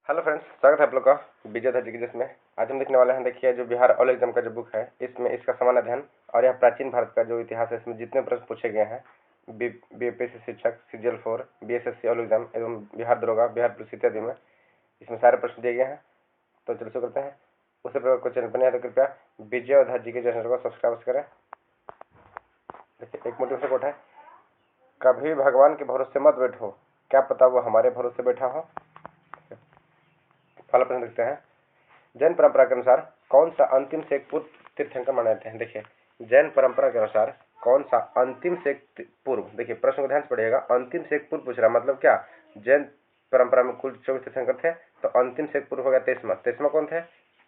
Hello friends, स्वागत है आप लोग का विजय जी में। आज हम देखने वाले हैं, देखिए, जो बिहार ऑल एग्जाम का जो बुक है, इसमें इसका समान अध्ययन और यह प्राचीन भारत का जो इतिहास है, इसमें जितने प्रश्न पूछे गए हैं, बीपीएससी शिक्षक, CGL4, बीएसएससी ऑल एग्जाम एवं बिहार दरोगा, बिहार पुलिस इत्यादि में इसमें सारे प्रश्न दिए गए हैं। तो चलो शुरू करते हैं। उससे पहले कोई चैनल पर नहीं है तो कृपया विजय जी के चैनल को सब्सक्राइब करें। देखिए, एक मोटिवेशन कोट है, कभी भगवान के भरोसे मत बैठो, क्या पता वो हमारे भरोसे बैठा हो। पहला प्रश्न देखते हैं, जैन परंपरा के अनुसार कौन सा अंतिम से एक पूर्व तीर्थंकर माने जाते हैं। देखिए, जैन परंपरा के अनुसार कौन सा अंतिम से एक पूर्व, देखिए प्रश्न को ध्यान से पढ़िएगा, अंतिम से एक पूर्व पूछ रहा, मतलब क्या, जैन परंपरा में कुल 24 तीर्थंकर थे, तो अंतिम से एक पूर्व हो गया 23वां कौन थे,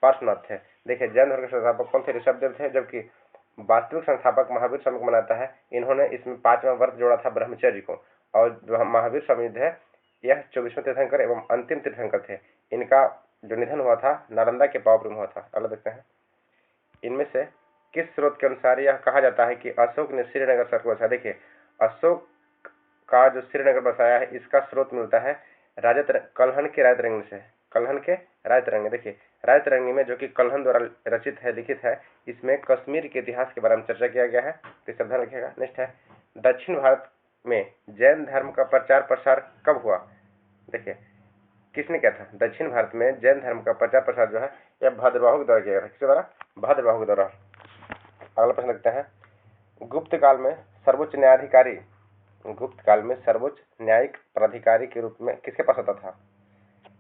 पार्श्वनाथ थे। देखिए, जैन धर्म के संस्थापक कौन थे, ऋषभदेव थे, जबकि वास्तविक संस्थापक महावीर स्वामी को मनाता है। इन्होंने इसमें 5वां व्रत जोड़ा था, ब्रह्मचर्य को, और जो महावीर स्वामी थे यह 24वें तीर्थंकर एवं अंतिम तीर्थंकर थे। इनका जो निधन हुआ था नालंदा के पावापुरी में हुआ था। अगला देखते हैं, इनमें से किस स्रोत के अनुसार यह कहा जाता है कि अशोक ने श्रीनगर शहर को बसाया। देखिए, अशोक का जो श्रीनगर बसाया है, इसका स्रोत मिलता है कल्हन के रायतरंगी से। कल्हन के रायतरंगी, देखिए रायतरंगी में, जो कि कल्हन द्वारा रचित है, लिखित है, इसमें कश्मीर के इतिहास के बारे में चर्चा किया गया है, तो सब ध्यान रखिएगा। नेक्स्ट है, दक्षिण भारत में जैन धर्म का प्रचार प्रसार कब हुआ। देखिए, किसने किया था, दक्षिण भारत में जैन धर्म का प्रचार प्रसार जो है यह भद्रबाहु के द्वारा किया गया था। किसके द्वारा, भद्रबाहु के द्वारा। अगला प्रश्न देखते हैं, गुप्त काल में सर्वोच्च न्यायाधिकारी, गुप्त काल में सर्वोच्च न्यायिक प्राधिकारी के रूप में किसके पास होता था।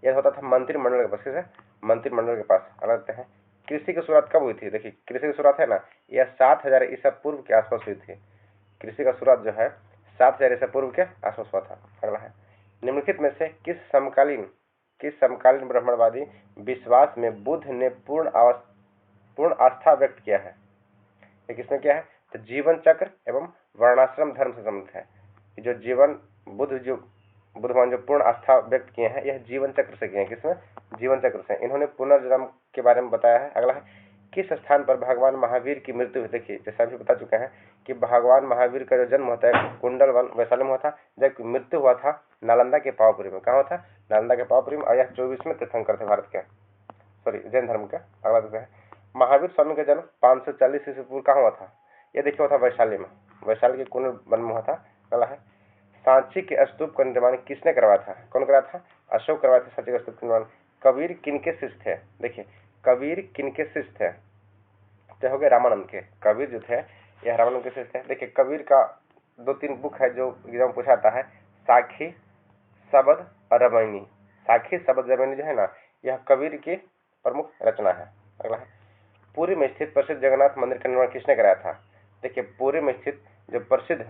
यह होता था मंत्रिमंडल के पास। किसे, मंत्रिमंडल के पास। अगला देखते हैं, कृषि की शुरुआत कब हुई थी। देखिए, कृषि की शुरुआत है ना, यह 7000 ईसा पूर्व के आसपास हुई थी। कृषि का शुरुआत जो है 7000 ईसा पूर्व के आसपास हुआ था। अगला है, निम्नलिखित में से किस समकालीन ब्राह्मणवादी विश्वास में बुद्ध ने पूर्ण आस्था व्यक्त किया है। किसने किया है, तो जीवन चक्र एवं वर्णाश्रम धर्म से संबंधित है। जो जीवन बुद्धवान जो पूर्ण आस्था व्यक्त किए हैं, यह जीवन चक्र से किए हैं। किसमें, जीवन चक्र से। इन्होंने पुनर्जन्म के बारे में बताया है। अगला है, किस स्थान पर भगवान महावीर की मृत्यु हुई। देखिए, जैसा अभी बता चुके हैं कि भगवान महावीर का जो जन्म होता है कुंडल वन वैशाली में हुआ था, जबकि मृत्यु हुआ था नालंदा के पावापुरी में। कहाँ हुआ था, नालंदा के पावापुरी में, और यह 24वें तीर्थंकर थे भारत के, सॉरी जैन धर्म के। अगला देखते हैं, महावीर स्वामी का जन्म 540 ईस्वी पूर्व कहाँ हुआ था। यह देखिए हुआ था वैशाली में, वैशाली के कुंडल वन में हुआ था। अगला है, सांची के स्तूप का निर्माण किसने करवाया था। कौन कराया था, अशोक करवाया था सांची के स्तूप का निर्माण। कबीर किनके शिष्य थे। देखिए, कबीर किनके शिष्य थे, तो हो गए रामानंद के। कबीर जो थे यह रामानंद के शिष्य थे। देखिए, कबीर का 2-3 बुक है जो एग्जाम पूछाता है, साखी, शबद और रामायणी। साखी, शबद, रामायणी जो है ना, यह कबीर की प्रमुख रचना है। अगला है, पुरी में स्थित प्रसिद्ध जगन्नाथ मंदिर का निर्माण किसने कराया था। देखिए, पुरी में स्थित जो प्रसिद्ध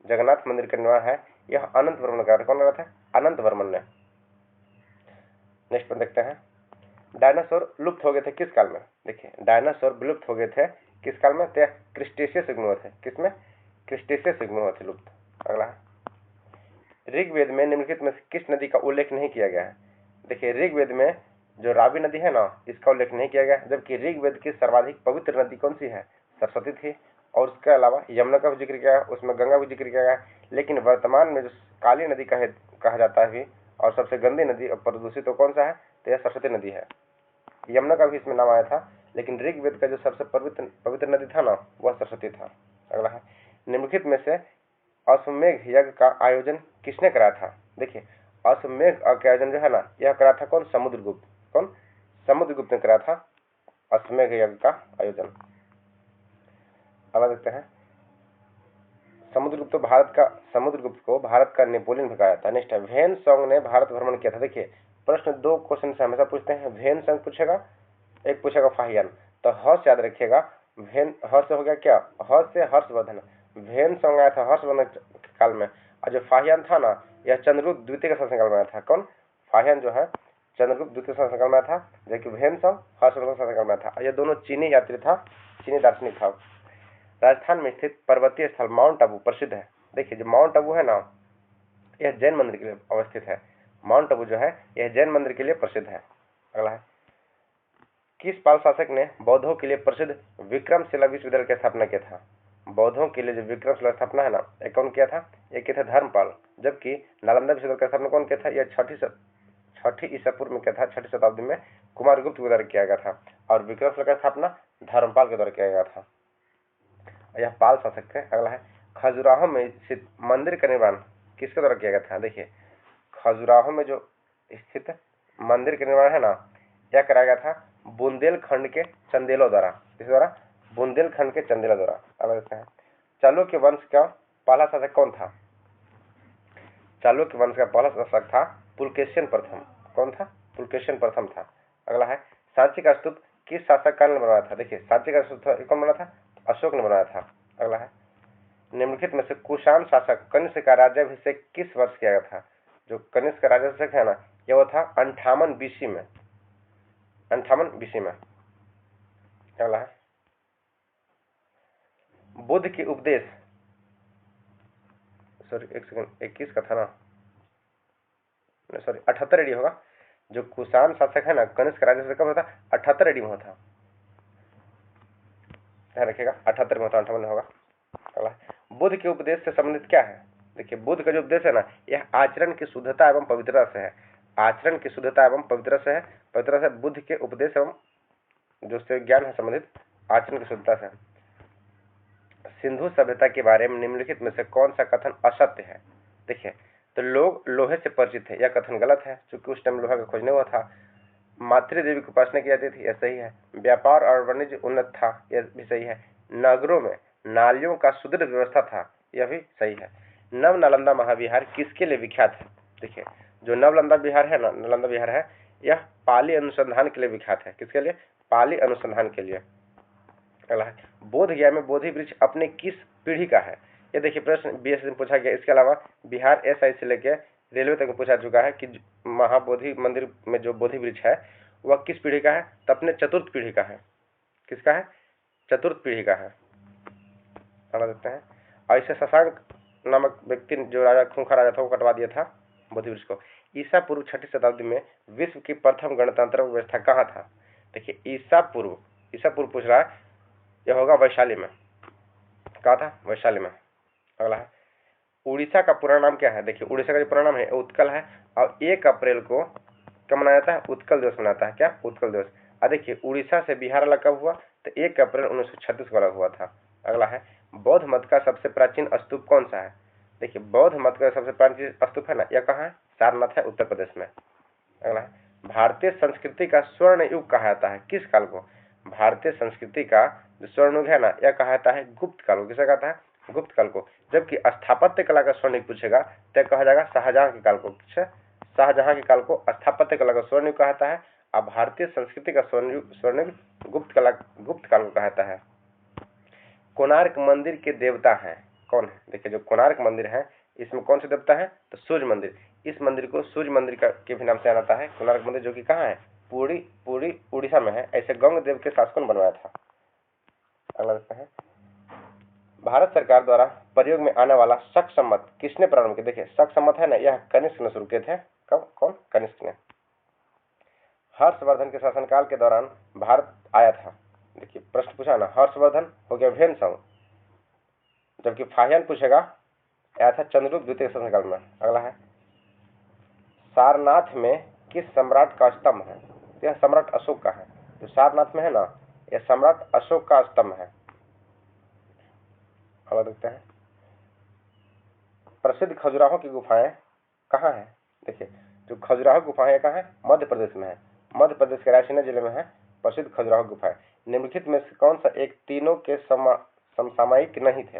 जगन्नाथ मंदिर का निर्माण है, यह अनंत वर्मन कराया था। कौन कराया था, अनंत वर्मन ने। नेक्स्ट पर देखते हैं, डायनासोर लुप्त हो गए थे किस काल में। देखिए, डायनासोर विलुप्त हो गए थे किस काल में, तो क्रिस्टेशियस युग में हुए थे। किसमें, क्रिस्टेशियस युग में हुए थे लुप्त। अगला है, ऋग्वेद में निम्नलिखित में किस नदी का उल्लेख नहीं किया गया है। देखिए, ऋग्वेद में जो रावी नदी है ना, इसका उल्लेख नहीं किया गया, जबकि ऋग्वेद की सर्वाधिक पवित्र नदी कौन सी है, सरस्वती थी। और उसके अलावा यमुना का भी जिक्र किया गया, उसमें गंगा भी जिक्र किया गया। लेकिन वर्तमान में जो काली नदी कहा जाता है और सबसे गंदी नदी और प्रदूषित तो कौन सा है, तो यह सरस्वती नदी है। यमुना का भी इसमें नाम आया था, लेकिन ऋग्वेद का जो सबसे पवित्र नदी था ना, वह सरस्वती था। अगला है, निम्नलिखित में से अश्वमेघ यज्ञ का आयोजन किसने कराया था। देखिए, अश्वमेघ का आयोजन जो है ना, यह कराया था कौन, समुद्रगुप्त। कौन, समुद्रगुप्त ने कराया था अश्वमेघ यज्ञ का आयोजन। अगला देखते हैं, समुद्रगुप्त को भारत का नेपोलियन भी कहा जाता है। नेक्स्ट है, वेन सॉन्ग ने भारत भ्रमण किया था। देखिए, प्रश्न 2 क्वेश्चन से हमेशा पूछते हैं, वेन सॉन्ग पूछेगा, एक पूछेगा फाहियान। तो हर्ष याद रखिएगा, वेन हर्ष हो गया क्या, हर्ष से हर्षवर्धन। वेन सॉन्ग आया था हर्षवर्धन काल में, और जो फाहियान था ना, यह चंद्रगुप्त द्वितीय का शासनकाल में आया था। कौन, फाहियान जो है चंद्रगुप्त द्वितीय शासनकाल में आया था, जबकि वेन सॉन्ग हर्षवर्धन शासनकाल में आया था। यह दोनों चीनी यात्री था, चीनी दार्शनिक था। राजस्थान में स्थित पर्वतीय स्थल माउंट आबू प्रसिद्ध है। देखिए, जो माउंट आबू है ना, यह जैन मंदिर के लिए अवस्थित है। माउंट आबू जो है यह जैन मंदिर के लिए प्रसिद्ध है। अगला है, किस पाल शासक ने बौद्धों के लिए प्रसिद्ध विक्रमशिला विश्वविद्यालय की स्थापना किया था। बौद्धों के लिए जो विक्रमशिला स्थापना है ना, यह कौन किया था, यह किया था धर्मपाल। जबकि नालंदा विश्वविद्यालय की स्थापना कौन किया था, यह छठी ईसा पूर्व में क्या था, छठी शताब्दी में कुमारगुप्त के द्वारा किया गया था और विक्रमशिला का स्थापना धर्मपाल के द्वारा किया गया था। यह पाल शासक है। अगला है खजुराहो में स्थित मंदिर का निर्माण किसके द्वारा किया गया था। देखिए खजुराहो में जो स्थित मंदिर का निर्माण है ना, यह कराया गया था बुंदेलखंड के चंदेलों द्वारा। किस द्वारा, बुंदेलखंड के चंदेलों द्वारा। अब देखते हैं चालुक्य वंश का पहला शासक कौन था। चालुक्य वंश का पहला शासक था पुलकेशिन प्रथम। कौन था, पुलकेशिन प्रथम था। अगला है सांची का स्तूप किस शासक काल में बनवाया था। देखिए सांची का स्तूप कौन बना था, अशोक ने बनवाया था। अगला है निम्नलिखित में से कुषाण शासक कनिष्क का राज्याभिषेक किस वर्ष किया गया था। जो कनिष्क का राज्याभिषेक है ना, यह वो था 58 BC में, 58 BC में। अगला है बुद्ध के उपदेश, सॉरी एक सेकंड, 21 का था ना, सॉरी 78 AD होगा। जो कुषाण शासक है ना, कनिष्क राज्याभिषेक कब होता, 78 AD में होता, ध्यान रखिएगा, 78 में होता, 58 में होगा। अगला बुद्ध के उपदेश से संबंधित क्या है। देखिए बुद्ध का जो उपदेश है ना, यह आचरण की शुद्धता एवं पवित्रता से है। आचरण की शुद्धता एवं पवित्रता से है, पवित्रता से बुद्ध के उपदेश एवं जो से ज्ञान है संबंधित आचरण की शुद्धता से। सिंधु सभ्यता के बारे में निम्नलिखित में से कौन सा कथन असत्य है। देखिए तो लोग लोहे से परिचित थे, यह कथन गलत है, क्योंकि उस टाइम लोहा का खोजने हुआ था। मातृदेवी की उपासना की जाती थी, यह सही है। व्यापार और वाणिज्य उन्नत था, यह भी सही है। नगरों में नालियों का सुदृढ़ व्यवस्था था, यह भी सही है। नव नालंदा महाविहार किसके लिए विख्यात है। देखिए जो नवलंदा विहार है ना, नालंदा विहार है, यह पाली अनुसंधान के लिए विख्यात है। किसके लिए, पाली अनुसंधान के लिए। अगला है बोध गया में बोधि वृक्ष अपने किस पीढ़ी का है। ये देखिए प्रश्न BS में पूछा गया। इसके अलावा बिहार SI से लेकर रेलवे तक पूछा चुका है कि महाबोधि मंदिर में जो बोधि वृक्ष है वह किस पीढ़ी का है, तो अपने चतुर्थ पीढ़ी का है। किसका है, चतुर्थ पीढ़ी का है। समझ सकते हैं। और इसे शशांक नामक व्यक्ति जो राजा खूंखार राजा था वो कटवा दिया था बोधि वृक्ष को। ईसा पूर्व छठी शताब्दी में विश्व की प्रथम गणतंत्र व्यवस्था कहाँ था। देखिए ईसा पूर्व पूछ रहा है, यह होगा वैशाली में। कहा था, वैशाली में। अगला है उड़ीसा का पूरा नाम क्या है। देखिए उड़ीसा का जो पूरा नाम है उत्कल है और 1 अप्रैल को क्या मनाया जाता है, उत्कल दिवस मनाता है। क्या, उत्कल दिवस। देखिए उड़ीसा से बिहार अलग कब हुआ, तो 1 अप्रैल 1936 को अलग हुआ था। अगला है बौद्ध मत का सबसे प्राचीन स्तूप कौन सा है। देखिए बौद्ध मत का सबसे प्राचीन स्तूप है ना, यह कहाँ है, सारनाथ है, उत्तर प्रदेश में। अगला है भारतीय संस्कृति का स्वर्ण युग कहा जाता है, किस काल को। भारतीय संस्कृति का जो स्वर्ण युग है ना, यह कहा जाता है गुप्त काल को। किसे कहता है, गुप्त काल को। जबकि स्थापत्य कला का स्वर्ण युग पूछेगा तो कहा जाएगा शाहजहां के काल को। शाहजहां के काल को स्थापत्य कला का स्वर्ण युग कहा जाता है। अब भारतीय संस्कृति का स्वर्ण युग गुप्त काल को कहा जाता है। कोणार्क मंदिर के देवता हैं कौन है। देखिए जो कोणार्क मंदिर है इसमें कौन से देवता है, तो सूर्य मंदिर। इस मंदिर को सूर्य मंदिर के भी नाम से जाना जाता है। कोणार्क मंदिर जो कि कहाँ है, पूरी उड़ीसा में है। ऐसे गंग देव के शासकों ने बनवाया था। अगला देखते हैं भारत सरकार द्वारा प्रयोग में आने वाला शक सम्मत किसने प्रारंभ किया। देखिए शक सम्मत है ना, यह कनिष्क ने शुरू किए थे। कब, कौन, कनिष्क ने। हर्षवर्धन के शासनकाल के दौरान भारत आया था। देखिए प्रश्न पूछा ना, हर्षवर्धन हो गया वेनसंग, जबकि फाहियान पूछेगा आया था चंद्रगुप्त द्वितीय के शासनकाल में। अगला है सारनाथ में किस सम्राट का स्तंभ है। यह सम्राट अशोक का है। जो सारनाथ में है ना, यह सम्राट अशोक का स्तंभ है। अगला देखते हैं प्रसिद्ध खजुराहो की गुफाएं कहाँ है। देखिए जो खजुराहो गुफाएं कहाँ है, मध्य प्रदेश में है। मध्य प्रदेश के रायसेन जिले में है प्रसिद्ध खजुराहो गुफाएं। निम्नलिखित में से कौन सा एक तीनों के समसामयिक नहीं थे।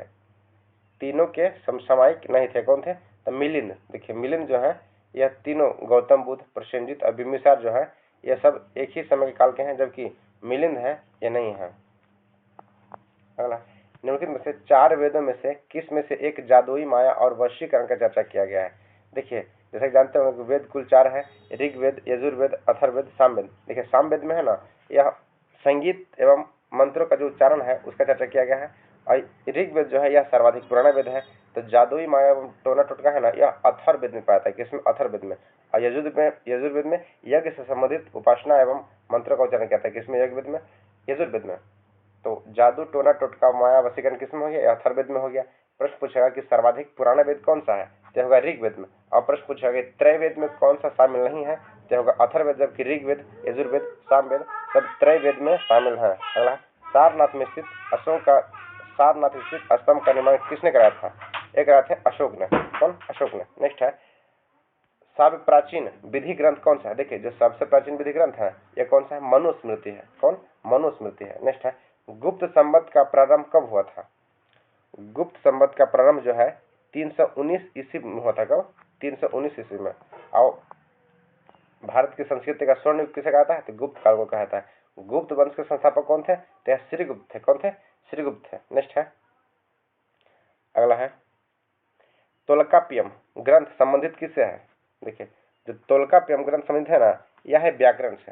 तीनों के समसामयिक नहीं थे, कौन थे, तो मिलिंद। देखिए मिलिंद जो है यह तीनों गौतम बुद्ध, प्रसेनजीत और बिंबिसार जो है यह सब एक ही समय के काल के हैं, जबकि मिलिंद है यह नहीं है। अगला निम्नलिखित में से 4 वेदों में से किस में से एक जादुई माया और वशीकरण का चर्चा किया गया है। देखिए जैसे कि जानते हो वेद कुल 4 है, ऋग्वेद, यजुर्वेद, अथर्ववेद, सामवेद। देखिए सामवेद में है ना, यह संगीत एवं मंत्रों का जो उच्चारण है उसका चर्चा किया गया है। और ऋग्वेद जो है यह सर्वाधिक पुराना वेद है। तो जादुई माया एवं टोना टोटका है ना, यह अथर्ववेद में पाया था। किसमें, अथर्ववेद में। और यजुर्वेद में यज्ञ से संबंधित उपासना एवं मंत्रों का उच्चारण किया था। किसमें, यजुर्वेद में, यजुर्वेद में। तो जादू टोना टोटका माया वशीकरण किसमें हो गया, अथर्ववेद में हो गया। प्रश्न पूछेगा कि सर्वाधिक पुराना वेद कौन सा है, तो होगा ऋग्वेद में। और प्रश्न पूछेगा कि त्रैवेद में कौन सा शामिल नहीं है, क्या होगा अथर्ववेद, जबकि ऋग्वेद, यजुर्वेद, सामवेद सब त्रैवेद में शामिल है। अगला सारनाथ में स्थित स्तंभ का निर्माण किसने कराया था? एक कराया था अशोक ने। कौन? अशोक ने। नेक्स्ट है सब प्राचीन विधि ग्रंथ कौन सा है? देखिए जो सबसे प्राचीन विधि ग्रंथ है यह कौन सा है? मनुस्मृति है। कौन? मनुस्मृति है। नेक्स्ट है गुप्त संवत का प्रारंभ कब हुआ था? गुप्त संवत का प्रारंभ जो है 319 ईस्वी में हुआ था। कब? 319 ईस्वी में। और भारत की संस्कृति का स्वर्ण युग किसे कहता है? तो गुप्त काल को कहता है। गुप्त वंश के संस्थापक कौन थे? तो श्रीगुप्त थे। कौन थे? श्रीगुप्त थे। नेक्स्ट है अगला है तोलकाप्पियम ग्रंथ संबंधित किससे है? देखिए जो तोलकाप्पियम ग्रंथ संबंधित है ना, यह है व्याकरण से।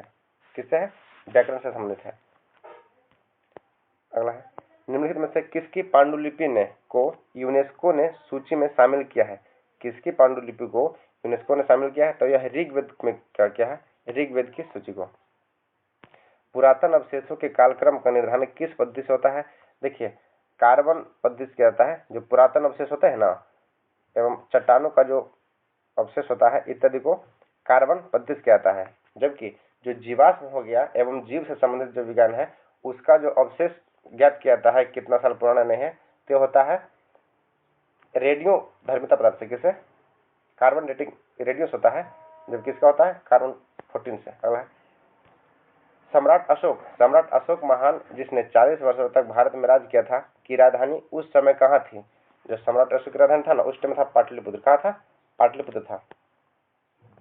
किससे है? व्याकरण से संबंधित है। अगला है निम्नलिखित में से किसकी पांडुलिपि ने को यूनेस्को ने सूची में शामिल किया है? किसकी पांडुलिपि को यूनेस्को ने शामिल किया है? तो यह ऋग्वेद में क्या है? ऋग्वेद की सूची को। पुरातन अवशेषों के कालक्रम का निर्धारण किस पद्धति से होता है? देखिए कार्बन पद्धति से किया जाता है। जो पुरातन अवशेष होते हैं ना एवं चट्टानों का जो अवशेष होता है इत्यादि को कार्बन पद्धति से किया जाता है। जबकि जो जीवाश्म हो गया एवं जीव से संबंधित जो विज्ञान है उसका जो अवशेष ज्ञात किया जाता है कितना साल पुराना नहीं है, तो होता है रेडियो धर्मिता पदार्थ से। किसे? कार्बन डेटिंग रेडियस होता है, जब किसका होता है? कार्बन 14 से। अगला है सम्राट अशोक महान जिसने 40 वर्षों तक भारत में राज किया था की राजधानी उस समय कहाँ थी? जो सम्राट अशोक की राजधानी था ना उस टाइम था पाटलिपुत्र। कहाँ था? पाटलिपुत्र था।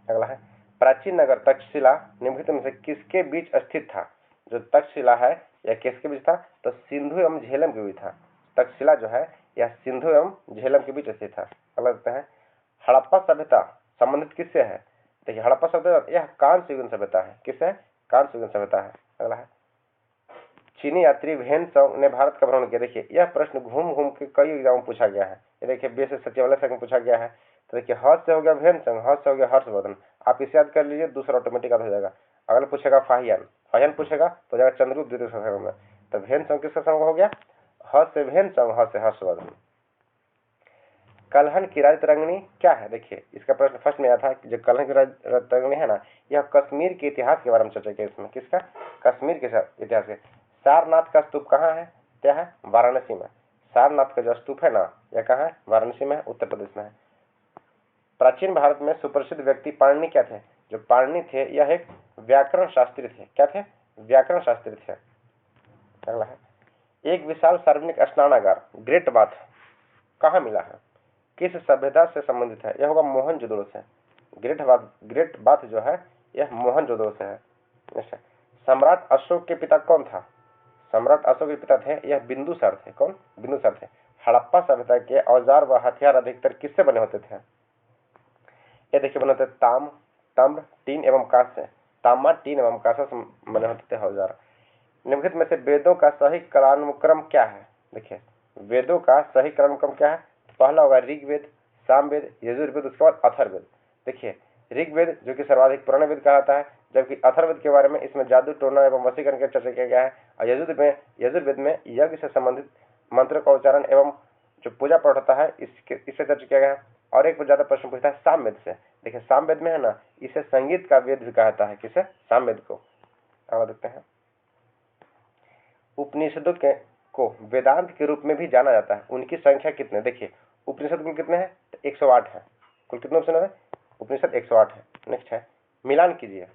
अगला है प्राचीन नगर तक्षशिला निम्नलिखित में से किसके बीच स्थित था? जो तक्षशिला है यह किसके बीच था? तो सिंधु एवं झेलम के बीच था। तक्षशिला जो है यह सिंधु एवं झेलम के बीच स्थित था। अगला देखते हैं हड़प्पा सभ्यता संबंधित किससे है? देखिए हड़प्पा सभ्यता यह कांस्य युगीन सभ्यता है। किससे है? कांस्य युगीन सभ्यता है। अगला है चीनी यात्री व्हेनसांग ने भारत का भ्रमण किया। देखिए यह प्रश्न घूम घूम के कई एग्जाम में पूछा गया है। ये देखिए बीएस सचिवालय में पूछा गया है। तो देखिए ह से हो गया व्हेनसांग, ह से हो गया हर्षवर्धन। आप इसे याद कर लीजिए, दूसरा ऑटोमेटिक याद हो जाएगा। अगला पूछेगा फाहियान पूछेगा तो जाएगा चंद्रगुप्त द्वितीय संग में। तो व्हेनसांग किसका संग हो गया? ह से व्हेनसांग, ह से हर्षवर्धन। कलहन की राजतरंगिणी क्या है? देखिए इसका प्रश्न फर्स्ट में आया था कि जो कलहन की राजतरंगिणी है ना यह कश्मीर के इतिहास के बारे में चर्चा की। इसमें किसका? कश्मीर के इतिहास के। सारनाथ का स्तूप कहाँ है? क्या है? वाराणसी में। सारनाथ का जो स्तूप है ना यह कहाँ है? वाराणसी में है, उत्तर प्रदेश में है। प्राचीन भारत में सुप्रसिद्ध व्यक्ति पाणिनि क्या थे? जो पाणिनि थे यह एक व्याकरण शास्त्री थे। क्या थे? व्याकरण शास्त्री थे। अगला है एक विशाल सार्वजनिक स्नानागार ग्रेट बाथ कहाँ मिला है? किस सभ्यता से संबंधित है? यह होगा मोहनजोदड़ो से। ग्रेट बाथ जो है यह मोहनजोदड़ो से है। सम्राट अशोक के पिता कौन था? सम्राट अशोक के पिता थे यह बिंदुसार थे। कौन? बिंदुसार थे। हड़प्पा सभ्यता के औजार व हथियार अधिकतर किससे बने होते थे? ये देखिए बने होते ताम्र, टीन एवं कांस्य। तांबा, टीन एवं कांस्य से बने होते थे औजार। निम्नलिखित में से वेदों का सही कालानुक्रम क्या है? देखिए वेदों का सही क्रमक्रम क्या है? पहला होगा ऋग्वेद, सामवेद, यजुर्वेद, उसके बाद अथर्ववेद। देखिए ऋग्वेद जो कि सर्वाधिक पुराना वेद कहलाता है, जबकि अथर्ववेद के बारे में इसमें जादू टोना एवं वशीकरण की चर्चा किया गया है। और यजुर्वेद में यज्ञ से संबंधित मंत्र का उच्चारण एवं जो पूजा पाठ होता है इससे चर्चा किया गया है। और एक पर ज्यादा प्रश्न पूछता है सामवेद से। देखिए सामवेद में है ना इसे संगीत का वेद भी कहता है। किसे? सामवेद को। अब देखते हैं उपनिषदों को वेदांत के रूप में भी जाना जाता है। उनकी संख्या कितने? देखिए उपनिषद कुल कितने हैं? तो 108 है। कुल कितने उपनिषद है? उपनिषद 108 है। नेक्स्ट है मिलान कीजिए।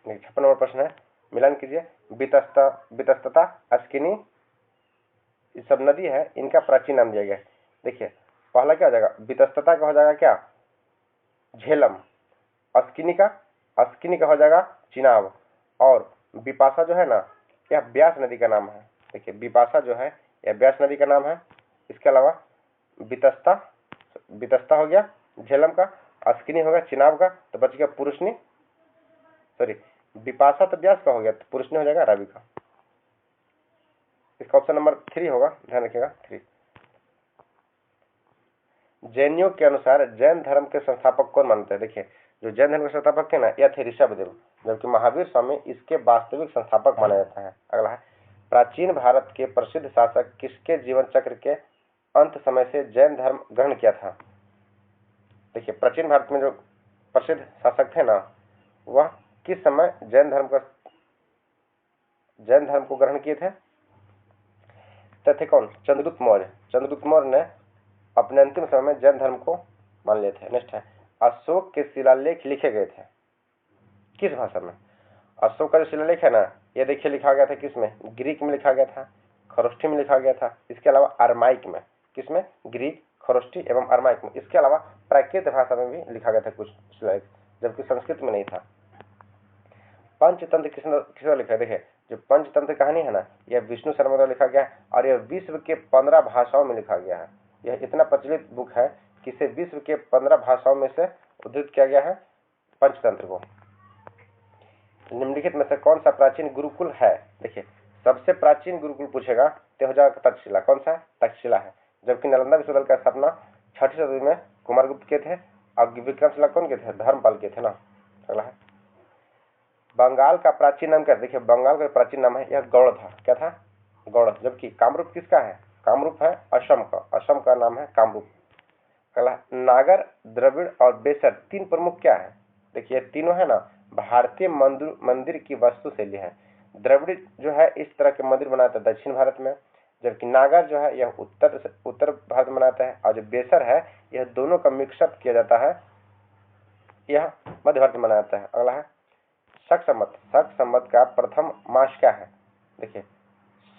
56 नंबर प्रश्न है, मिलान कीजिए। वितस्तता, अस्किनी, ये सब नदी है, इनका प्राचीन नाम दिया गया है। देखिए पहला क्या हो जाएगा? वितस्तता का हो जाएगा क्या? झेलम। अस्किनी का हो जाएगा चिनाब। और बिपाशा जो है ना यह ब्यास नदी का नाम है। देखिए बिपाशा जो है यह ब्यास नदी का नाम है। इसके अलावा वितस्ता हो गया झेलम का, अस्किनी हो गया चिनाब का, तो बच गया पुरुषनी, सॉरी बिपाशा तो ब्यास का हो गया, तो पुरुषनी हो जाएगा रावी का। इसका ऑप्शन नंबर 3 होगा, ध्यान रखिएगा 3। जैनियों के अनुसार जैन धर्म के संस्थापक कौन मानते हैं? देखिए जो जैन धर्म के संस्थापक थे ना यह थे ऋषभदेव, जबकि महावीर स्वामी इसके वास्तविक संस्थापक माना जाता है। अगला है प्राचीन भारत के प्रसिद्ध शासक किसके जीवन चक्र के अंत समय से जैन धर्म ग्रहण किया था? देखिए प्राचीन भारत में जो प्रसिद्ध शासक थे ना वह किस समय जैन धर्म को ग्रहण किए थे? थे कौन? चंद्रगुप्त मौर्य। चंद्रगुप्त मौर्य ने अपने अंतिम समय में जैन धर्म को मान लिए थे। नेक्स्ट है, अशोक के शिलालेख लिखे गए थे किस भाषा में? अशोक का जो शिलालेख है ना, ये देखिए लिखा गया था किसमें? ग्रीक में लिखा गया था, खरोष्ठी में लिखा गया था, इसके अलावा अरमाइक में। किसमें? ग्रीक, खरोष्ठी एवं अरमाइक में। इसके अलावा प्राकृत भाषा में भी लिखा गया था कुछ शिलालेख, जबकि संस्कृत में नहीं था। पंचतंत्र किसने लिखा है? देखिए, जो पंचतंत्र कहानी है ना, यह विष्णु शर्मा द्वारा लिखा गया है और यह विश्व के 15 भाषाओं में लिखा गया है। यह इतना प्रचलित बुक है कि इसे विश्व के 15 भाषाओं में से उद्धृत किया गया है पंचतंत्र को। निम्नलिखित में से कौन सा प्राचीन गुरुकुल है? देखिए, सबसे प्राचीन गुरुकुल पूछेगा तो हो जाएगा तक्षशिला। कौन सा? तक्षशिला है। जबकि नालंदा विश्वविद्यालय का स्थापना 6ठी शताब्दी में कुमारगुप्त के थे और विक्रमशिला कौन के थे? धर्मपाल के थे ना। अगला है, बंगाल का प्राचीन नाम क्या? देखिए, बंगाल का प्राचीन नाम है, यह गौड़ था। क्या था? गौड़। जबकि कामरूप किसका है? कामरूप है असम का। असम का नाम है कामरूप। अगला, नागर, द्रविड़ और बेसर तीन प्रमुख क्या है? देखिए, तीनों है ना भारतीय मंदिर की वास्तु शैली है। द्रविड़ जो है इस तरह के मंदिर बनाता है दक्षिण भारत में, जबकि नागर जो है यह उत्तर भारत में बनाता है, और जो बेसर है यह दोनों का मिक्सअप किया जाता है, यह मध्य भारत में बनाता है। अगला है, शक संवत का प्रथम मास क्या है? देखिए,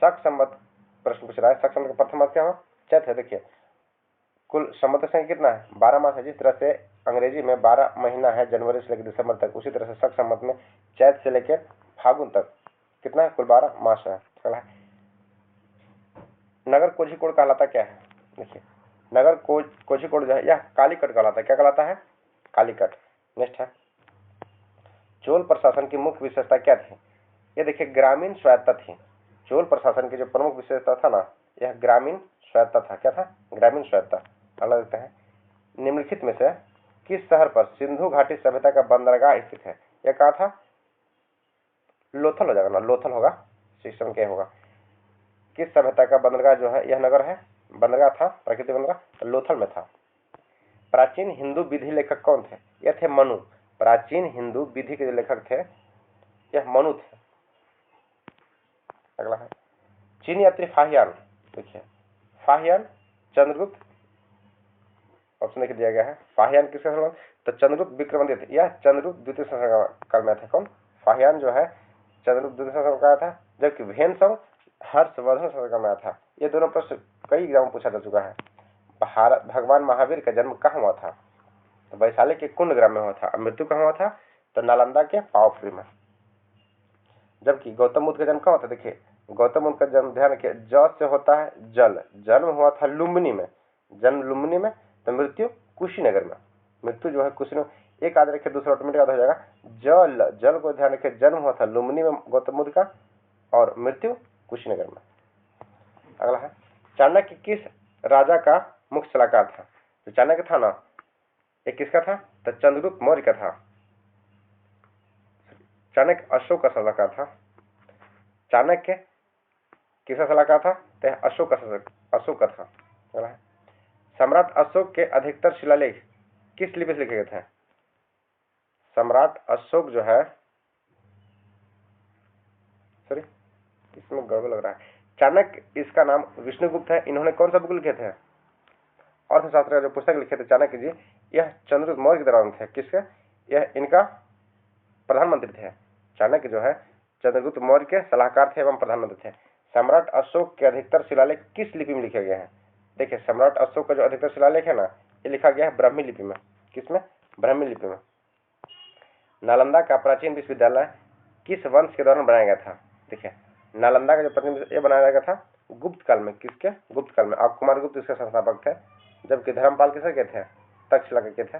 शक संवत प्रश्न पूछ रहा है, शक संवत का प्रथम मास क्या हो? चैत है। देखिए, कुल संवत संख्या कितना है? 12 मास है। जिस तरह से अंग्रेजी में 12 महीना है जनवरी से लेकर दिसंबर तक, उसी तरह से शक संवत में चैत से लेकर फागुन तक कितना है? कुल 12 मास है। अगला, नगर कोझिकोड कहलाता क्या है? देखिए, नगर कोझिकोड जो है यह कालीकट कहलाता है। क्या कहलाता है? कालीकट। नेक्स्ट है, चोल प्रशासन की मुख्य विशेषता क्या थी? ये देखिए, ग्रामीण स्वायत्ता थी। चोल प्रशासन की जो प्रमुख विशेषता था ना, यह ग्रामीण स्वायत्ता था। क्या था? ग्रामीण स्वायत्ता। अगला देखते हैं, निम्नलिखित में से किस शहर पर सिंधु घाटी सभ्यता का बंदरगाह स्थित है? यह कहा था? लोथल हो जाएगा ना, लोथल होगा, सिस्टम क्या होगा। किस सभ्यता का बंदरगाह जो है यह नगर है? बंदरगाह था, प्राकृतिक बंदरगाह लोथल में था। प्राचीन हिंदू विधि लेखक कौन थे? यह थे मनु। प्राचीन हिंदू विधि के जो लेखक थे यह मनु थे। अगला है, चीनी यात्री फाहियान। देखिए, फाहियान चंद्रगुप्त, ऑप्शन देखिए दिया गया है। फाहियान किसका संबंध? तो चंद्रगुप्त विक्रमादित्य या चंद्रगुप्त द्वितीय काल में थे। कौन? फाहियान जो है चंद्रगुप्त द्वितीय का था, जबकि भीमसेन हर्षवर्धन का में था। ये दोनों प्रश्न कई एग्जाम में पूछा जा चुका है। भगवान महावीर का जन्म कहाँ हुआ था? तो वैशाली के कुंड ग्राम में हुआ था। मृत्यु कहाँ हुआ था? तो नालंदा के पावापुरी में। जबकि गौतम बुद्ध का जन्म कहाँ होता है? देखिए, गौतम बुद्ध का जन्म ध्यान रखिए, ज से होता है जल। जन्म हुआ था लुम्बिनी में, जन्म लुम्बिनी में, तो मृत्यु कुशीनगर में। मृत्यु जो है कुशीनगर, एक याद रखिए, दूसरा ऑटोमेटिक याद हो जाएगा। जल को ध्यान रखिए, जन्म हुआ था लुम्बिनी में गौतम बुद्ध का और मृत्यु कुशीनगर में। अगला है, चाणक्य किस राजा का मुख्य सलाहकार था? तो चाणक्य था ना, ये किसका था? तो चंद्रगुप्त मौर्य का था। चाणक्य अशोक का सलाहकार था। चाणक्य किसका सलाहकार था? तो अशोक का था। अगला है, सम्राट अशोक के अधिकतर शिलालेख किस लिपि से लिखे गए थे? सम्राट अशोक जो है, सॉरी इसमें गड़बड़ लग रहा है। चाणक्य, इसका नाम विष्णुगुप्त है। इन्होंने कौन सा बुक लिखे थे? अर्थशास्त्र का जो पुस्तक लिखे थे चाणक्य जी, यह चंद्रगुप्त मौर्य के दौरान थे। किसके? यह इनका प्रधानमंत्री थे। चाणक्य जो है चंद्रगुप्त मौर्य के सलाहकार थे एवं प्रधानमंत्री थे। सम्राट अशोक के अधिकतर शिलालेख किस लिपि में लिखे गए हैं? देखिए, सम्राट अशोक का जो अधिकतर शिलालेख है ना, ये लिखा गया है ब्राह्मी लिपि में। किसमें? ब्राह्मी लिपि में। नालंदा का प्राचीन विश्वविद्यालय किस वंश के दौरान बनाया गया था? देखिए, नालंदा का जो प्राचीन ये बनाया गया था गुप्त काल में। किसके? गुप्त काल में। और कुमारगुप्त इसके संस्थापक थे, जबकि धर्मपाल किसके के थे? तक्षशिला के थे,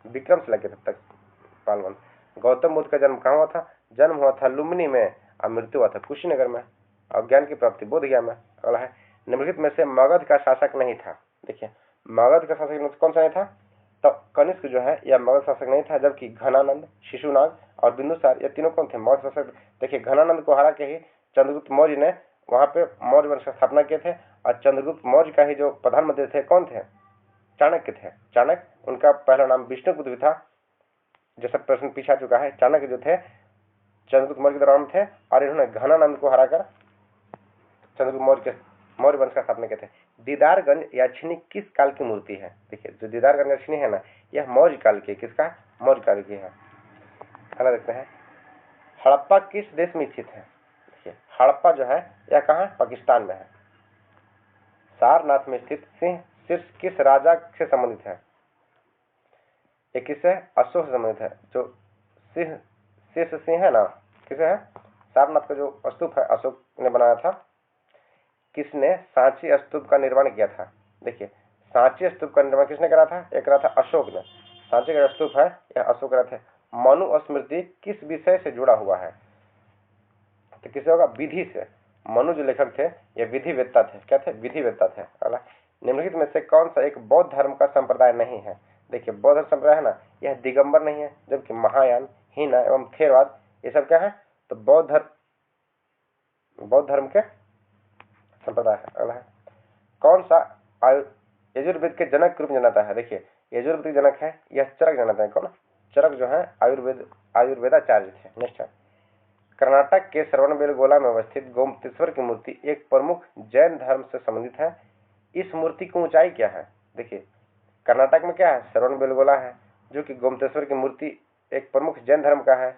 विक्रमशिला के थे तक्षपाल वंश। गौतम बुद्ध का जन्म कहाँ हुआ था? जन्म हुआ था लुम्बिनी में और मृत्यु हुआ था कुशीनगर में। और ज्ञान की प्राप्ति बोध गया में। अगला है, निम्नलिखित में से मगध का शासक नहीं था। देखिए, मगध का शासक कौन सा नहीं था? तो कनिष्क जो है यह मगध शासक नहीं था, जबकि घनानंद, शिशुनाग और बिंदुसार ये तीनों कौन थे? मगध शासक। देखिए, घनानंद को हरा के ही चंद्रगुप्त मौर्य ने वहां पे मौर्य वंश की स्थापना किए थे, और चंद्रगुप्त मौर्य का ही जो प्रधानमंत्री थे कौन थे? चाणक्य थे। चाणक्य, उनका पहला नाम विष्णुगुप्त भी था। जैसा प्रश्न पीछा चुका है, चाणक्य जो थे चंद्रगुप्त मौर्य के दौरान में थे और इन्होंने घनानंद को हराकर चंद्रगुप्त मौर्य वंश का स्थापना किए थे। दीदारगंज याक्षिणी किस काल की मूर्ति है? देखिए जो दीदारगंज याक्षिणी है ना, यह मौर्य काल की, किसका? मौर्य काल की है। अगला देखते हैं, हड़प्पा किस देश में स्थित है? देखिए हड़प्पा जो है यह कहाँ? पाकिस्तान में है। सारनाथ में स्थित सिंह शीर्ष किस राजा से संबंधित है? ये किससे? अशोक से संबंधित है। जो सिंह शीर्ष सिंह है ना, किसे है? सारनाथ का जो स्तूप है अशोक ने बनाया था। किसने सांची स्तूप का निर्माण किया था? देखिए सांची स्तूप का निर्माण किसने करा था? एक करा था अशोक ने। सांची का स्तूप है यह अशोक करा थे। मनुस्मृति किस विषय से जुड़ा हुआ है? तो किसे होगा? विधि से। मनु जो लेखक थे ये विधिवेत्ता थे। क्या थे? विधिवेत्ता थे। अगला, निम्नलिखित में से कौन सा एक बौद्ध धर्म का संप्रदाय नहीं है? देखिए बौद्ध संप्रदाय है ना, यह दिगंबर नहीं है, जबकि महायान, हीना एवं थेरवाद ये सब क्या है? तो बौद्ध धर्म के संप्रदाय है। अगला है, कौन सा यजुर्वेद के जनक के रूप में जाना है? देखिए यजुर्वेद के जनक है यह चरक जाना है। कौन? चरक जो है आयुर्वेदाचार्य थे। नेक्स्ट है, कर्नाटक के श्रवणबेलगोला में अवस्थित गोमतेश्वर की मूर्ति एक प्रमुख जैन धर्म से संबंधित है। इस मूर्ति की ऊंचाई क्या है? देखिए कर्नाटक में क्या है? श्रवणबेलगोला है, जो कि गोमतेश्वर की मूर्ति एक प्रमुख जैन धर्म का है।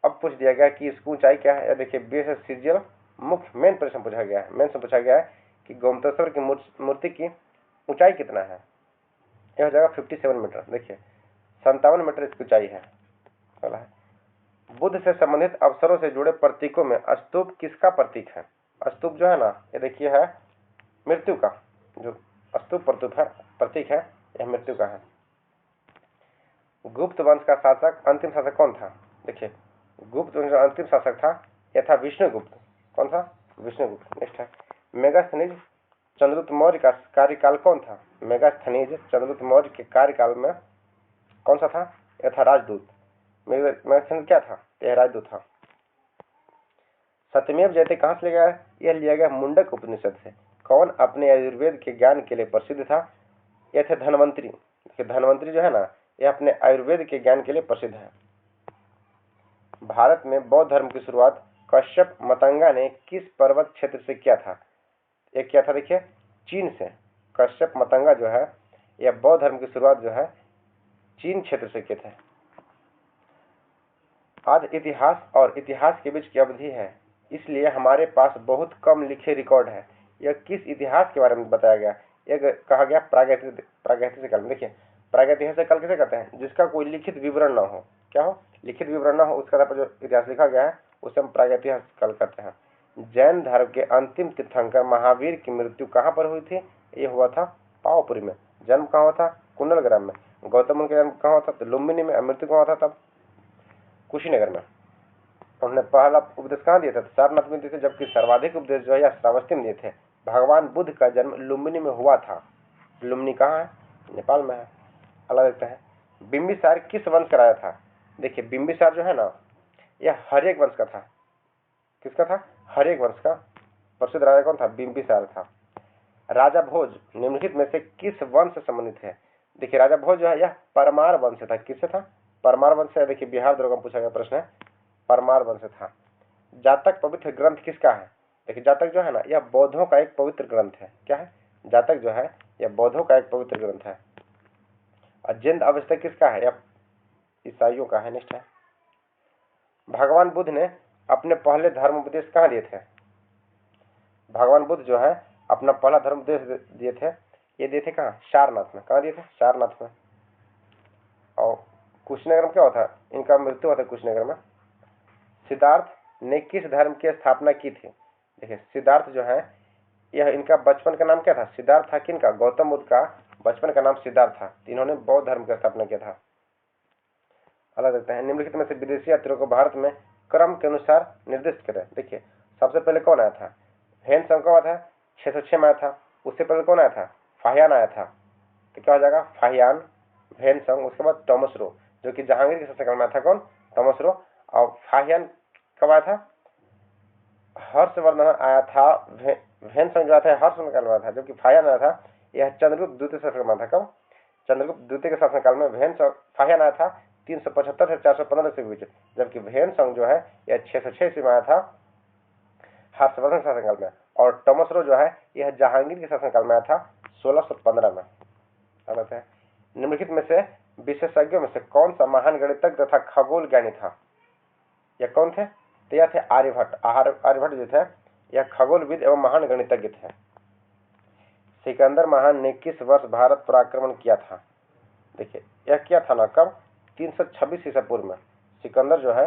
अब पूछ दिया गया कि इसकी ऊंचाई क्या है? देखिए बीएसएस मुख्य मेन प्रश्न पूछा गया है। मेन से पूछा गया है कि गोमतेश्वर की मूर्ति की ऊंचाई कितना है? यह हो जाएगा 57 मीटर। देखिए 57 मीटर इसकी ऊंचाई है। अगला है, बुद्ध से संबंधित अवसरों से जुड़े प्रतीकों में स्तूप किसका प्रतीक है? स्तूप जो है ना, ये देखिए है मृत्यु का। जो स्तूप प्रतीक है यह मृत्यु का है। गुप्त वंश का शासक अंतिम शासक कौन था? देखिए गुप्त वंश का अंतिम शासक था यह था विष्णुगुप्त। कौन था? विष्णुगुप्त। नेक्स्ट है, मेगास्थनीज चंद्रगुप्त मौर्य का कार्यकाल कौन था? मेगास्थनीज चंद्रगुप्त मौर्य के कार्यकाल में कौन सा था? यह था राजदूत। मेगास्थनीज क्या था? यह राजदूत था। सत्यमेव जयते कहां से लिया गया? यह लिया गया मुंडक उपनिषद से। कौन अपने आयुर्वेद के ज्ञान के लिए प्रसिद्ध था? यह थे धन्वंतरी। धन्वंतरी जो है ना, यह अपने आयुर्वेद के ज्ञान के लिए प्रसिद्ध है। भारत में बौद्ध धर्म की शुरुआत कश्यप मतंगा ने किस पर्वत क्षेत्र से किया था? एक किया था देखिए चीन से। कश्यप मतंगा जो है यह बौद्ध धर्म की शुरुआत जो है चीन क्षेत्र से किए थे। आज इतिहास और इतिहास के बीच की अवधि है, इसलिए हमारे पास बहुत कम लिखे रिकॉर्ड है। यह किस इतिहास के बारे में बताया गया? यह कहा गया प्रागैतिहासिक काल में। देखिए प्रागैतिहासिक काल किसे कहते हैं? जिसका कोई लिखित विवरण न हो। क्या हो? लिखित विवरण न हो, उसका आधार पर जो इतिहास लिखा गया है उसे हम प्रागैतिहासिक काल कहते हैं। जैन धर्म के अंतिम तीर्थंकर महावीर की मृत्यु कहाँ पर हुई थी? ये हुआ था पावापुरी में। जन्म कहाँ हुआ था? कुंडलग्राम में। गौतम बुद्ध का जन्म कहाँ हुआ था? तो लुम्बिनी में। मृत्यु कहाँ हुआ था? तब कुशीनगर में। उन्होंने पहला उपदेश कहाँ दिया था? सारनाथ में दिए थे, जबकि सर्वाधिक उपदेश जो है श्रावस्ती में दिए थे। भगवान बुद्ध का जन्म लुम्बिनी में हुआ था। लुम्बिनी कहाँ है? नेपाल में है। अगला देखते हैं, बिंबिसार किस वंश का राजा था? देखिए बिंबिसार जो है ना, यह हर्यक वंश का था। किसका था? हर्यक वंश का। प्रसिद्ध राजा कौन था? बिंबिसार था। राजा भोज निम्नलिखित में से किस वंश से संबंधित है? देखिए राजा भोज जो है यह परमार वंश से था। किससे था? परमार वंश से। देखिए बिहार दरोगा में पूछा गया प्रश्न है, परमार वंश से था। जातक पवित्र ग्रंथ किसका है? देखिए जातक जो है ना, यह बौद्धों का एक पवित्र ग्रंथ है। क्या है? जातक जो है यह बौद्धों का एक पवित्र ग्रंथ है। अजिंद अवस्था किसका है? यह ईसाइयों का है। नेक्स्ट है, भगवान बुद्ध ने अपने पहले धर्म उपदेश कहाँ दिए थे? भगवान बुद्ध जो है अपना पहला धर्म उपदेश दिए थे, ये दिए थे कहाँ? सारनाथ में। कहाँ दिए थे? सारनाथ में। और कुशीनगर में क्या हुआ था? इनका मृत्यु हुआ था कुशीनगर में। सिद्धार्थ ने किस धर्म की स्थापना की थी? देखिए सिद्धार्थ जो है यह इनका बचपन का नाम क्या था? सिद्धार्थ था। किनका? गौतम बुद्ध का बचपन का नाम सिद्धार्थ था। इन्होंने बौद्ध धर्म की स्थापना किया था। अलग देखते हैं, निम्नलिखित में से विदेशी यात्रियों को भारत में क्रम के अनुसार निर्दिष्ट करें। देखिए सबसे पहले कौन आया था? हेन संग कब आया था? 606 में आया था। उससे पहले कौन आया था? फाहियान आया था। तो क्या हो जाएगा? फाहियान, हेन संग। उसके बाद थॉमस रो जो कि जहांगीर के शासनकाल में आया था। कौन? Thomas Roe. और फाहियान कब आया था? हर्षवर्धन आया था। हेन संग जो आया था हर्षवर्धन काल में आया था, जबकि फाहियान आया था यह चंद्रगुप्त द्वितीय शासनकाल में था। कब? चंद्रगुप्त द्वितीय के शासनकाल में फाहियान आया था। 375 से 415 ईस्वी के बीच, जबकि ह्वेन-सांग जो है यह 606 ईस्वी में आया था हर्षवर्धन के शासनकाल में, और टॉमस रो जो है यह जहांगीर के शासनकाल में आया था 1615 में। निम्नलिखित में से विशेषज्ञों में से कौन सा महान गणितज्ञ तथा खगोल ज्ञानी था? यह कौन थे? तो यह थे आर्यभट्ट। आर्यभट्ट जो थे यह खगोलविद एवं महान गणितज्ञ थे। सिकंदर महान ने किस वर्ष भारत पर आक्रमण किया था? देखिए यह किया था ना कब? 326 ईसा पूर्व में। सिकंदर जो है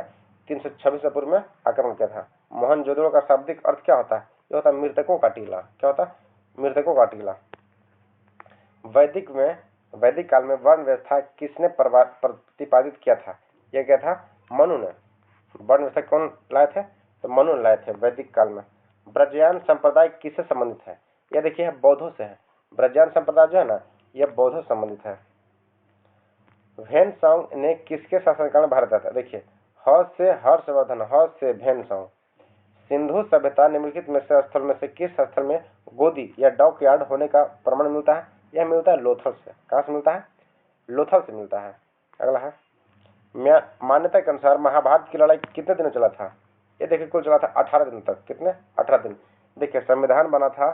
326 ईसा पूर्व में आक्रमण किया था। मोहनजोदड़ो का शाब्दिक अर्थ क्या होता है? यह होता है मृतकों का टीला। क्या होता है? मृतकों का टीला। वैदिक काल में वर्ण व्यवस्था किसने प्रतिपादित किया था? यह क्या था? मनु ने। वर्ण व्यवस्था कौन लाए थे? तो मनु लाए थे वैदिक काल में। ब्रजयान संप्रदाय किससे संबंधित है? यह देखिए बौद्धों से है। ब्रजयान संप्रदाय जो है ना यह बौद्धों से संबंधित है। ह्वेन-सांग ने किसके शासनकाल में भारत आया था? देखिए ह से हर्षवर्धन, ह से ह्वेन-सांग। सिंधु सभ्यता निम्नलिखित में से स्थल में से किस स्थल में गोदी या डॉकयार्ड होने का प्रमाण मिलता है? यह मिलता है लोथल से। कहां से मिलता है? लोथल से मिलता है। अगला है मान्यता के अनुसार महाभारत की लड़ाई कितने दिनों चला था? ये देखिए कुल चला था 18 दिन तक। कितने? 18 दिन। देखिए संविधान बना था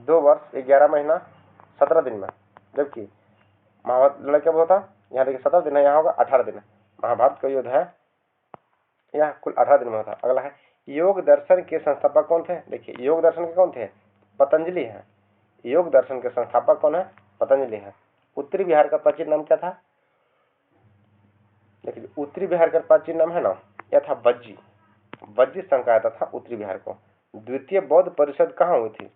2 वर्ष 11 महीना 17 दिन में, जबकि महाभारत लड़ाई कब हुआ था? यहाँ देखिए 17 दिन है, यहाँ होगा 18 दिन। महाभारत का युद्ध है यह कुल 18 दिन में होता। अगला है योग दर्शन के संस्थापक कौन थे? देखिए योग दर्शन के कौन थे? पतंजलि है। योग दर्शन के संस्थापक कौन है? पतंजलि है। उत्तरी बिहार का प्राचीन नाम क्या था? देखिए उत्तरी बिहार का प्राचीन नाम है ना यह था वज्जी। वज्जी संघ कहा जाता था उत्तरी बिहार को। द्वितीय बौद्ध परिषद कहाँ हुई थी?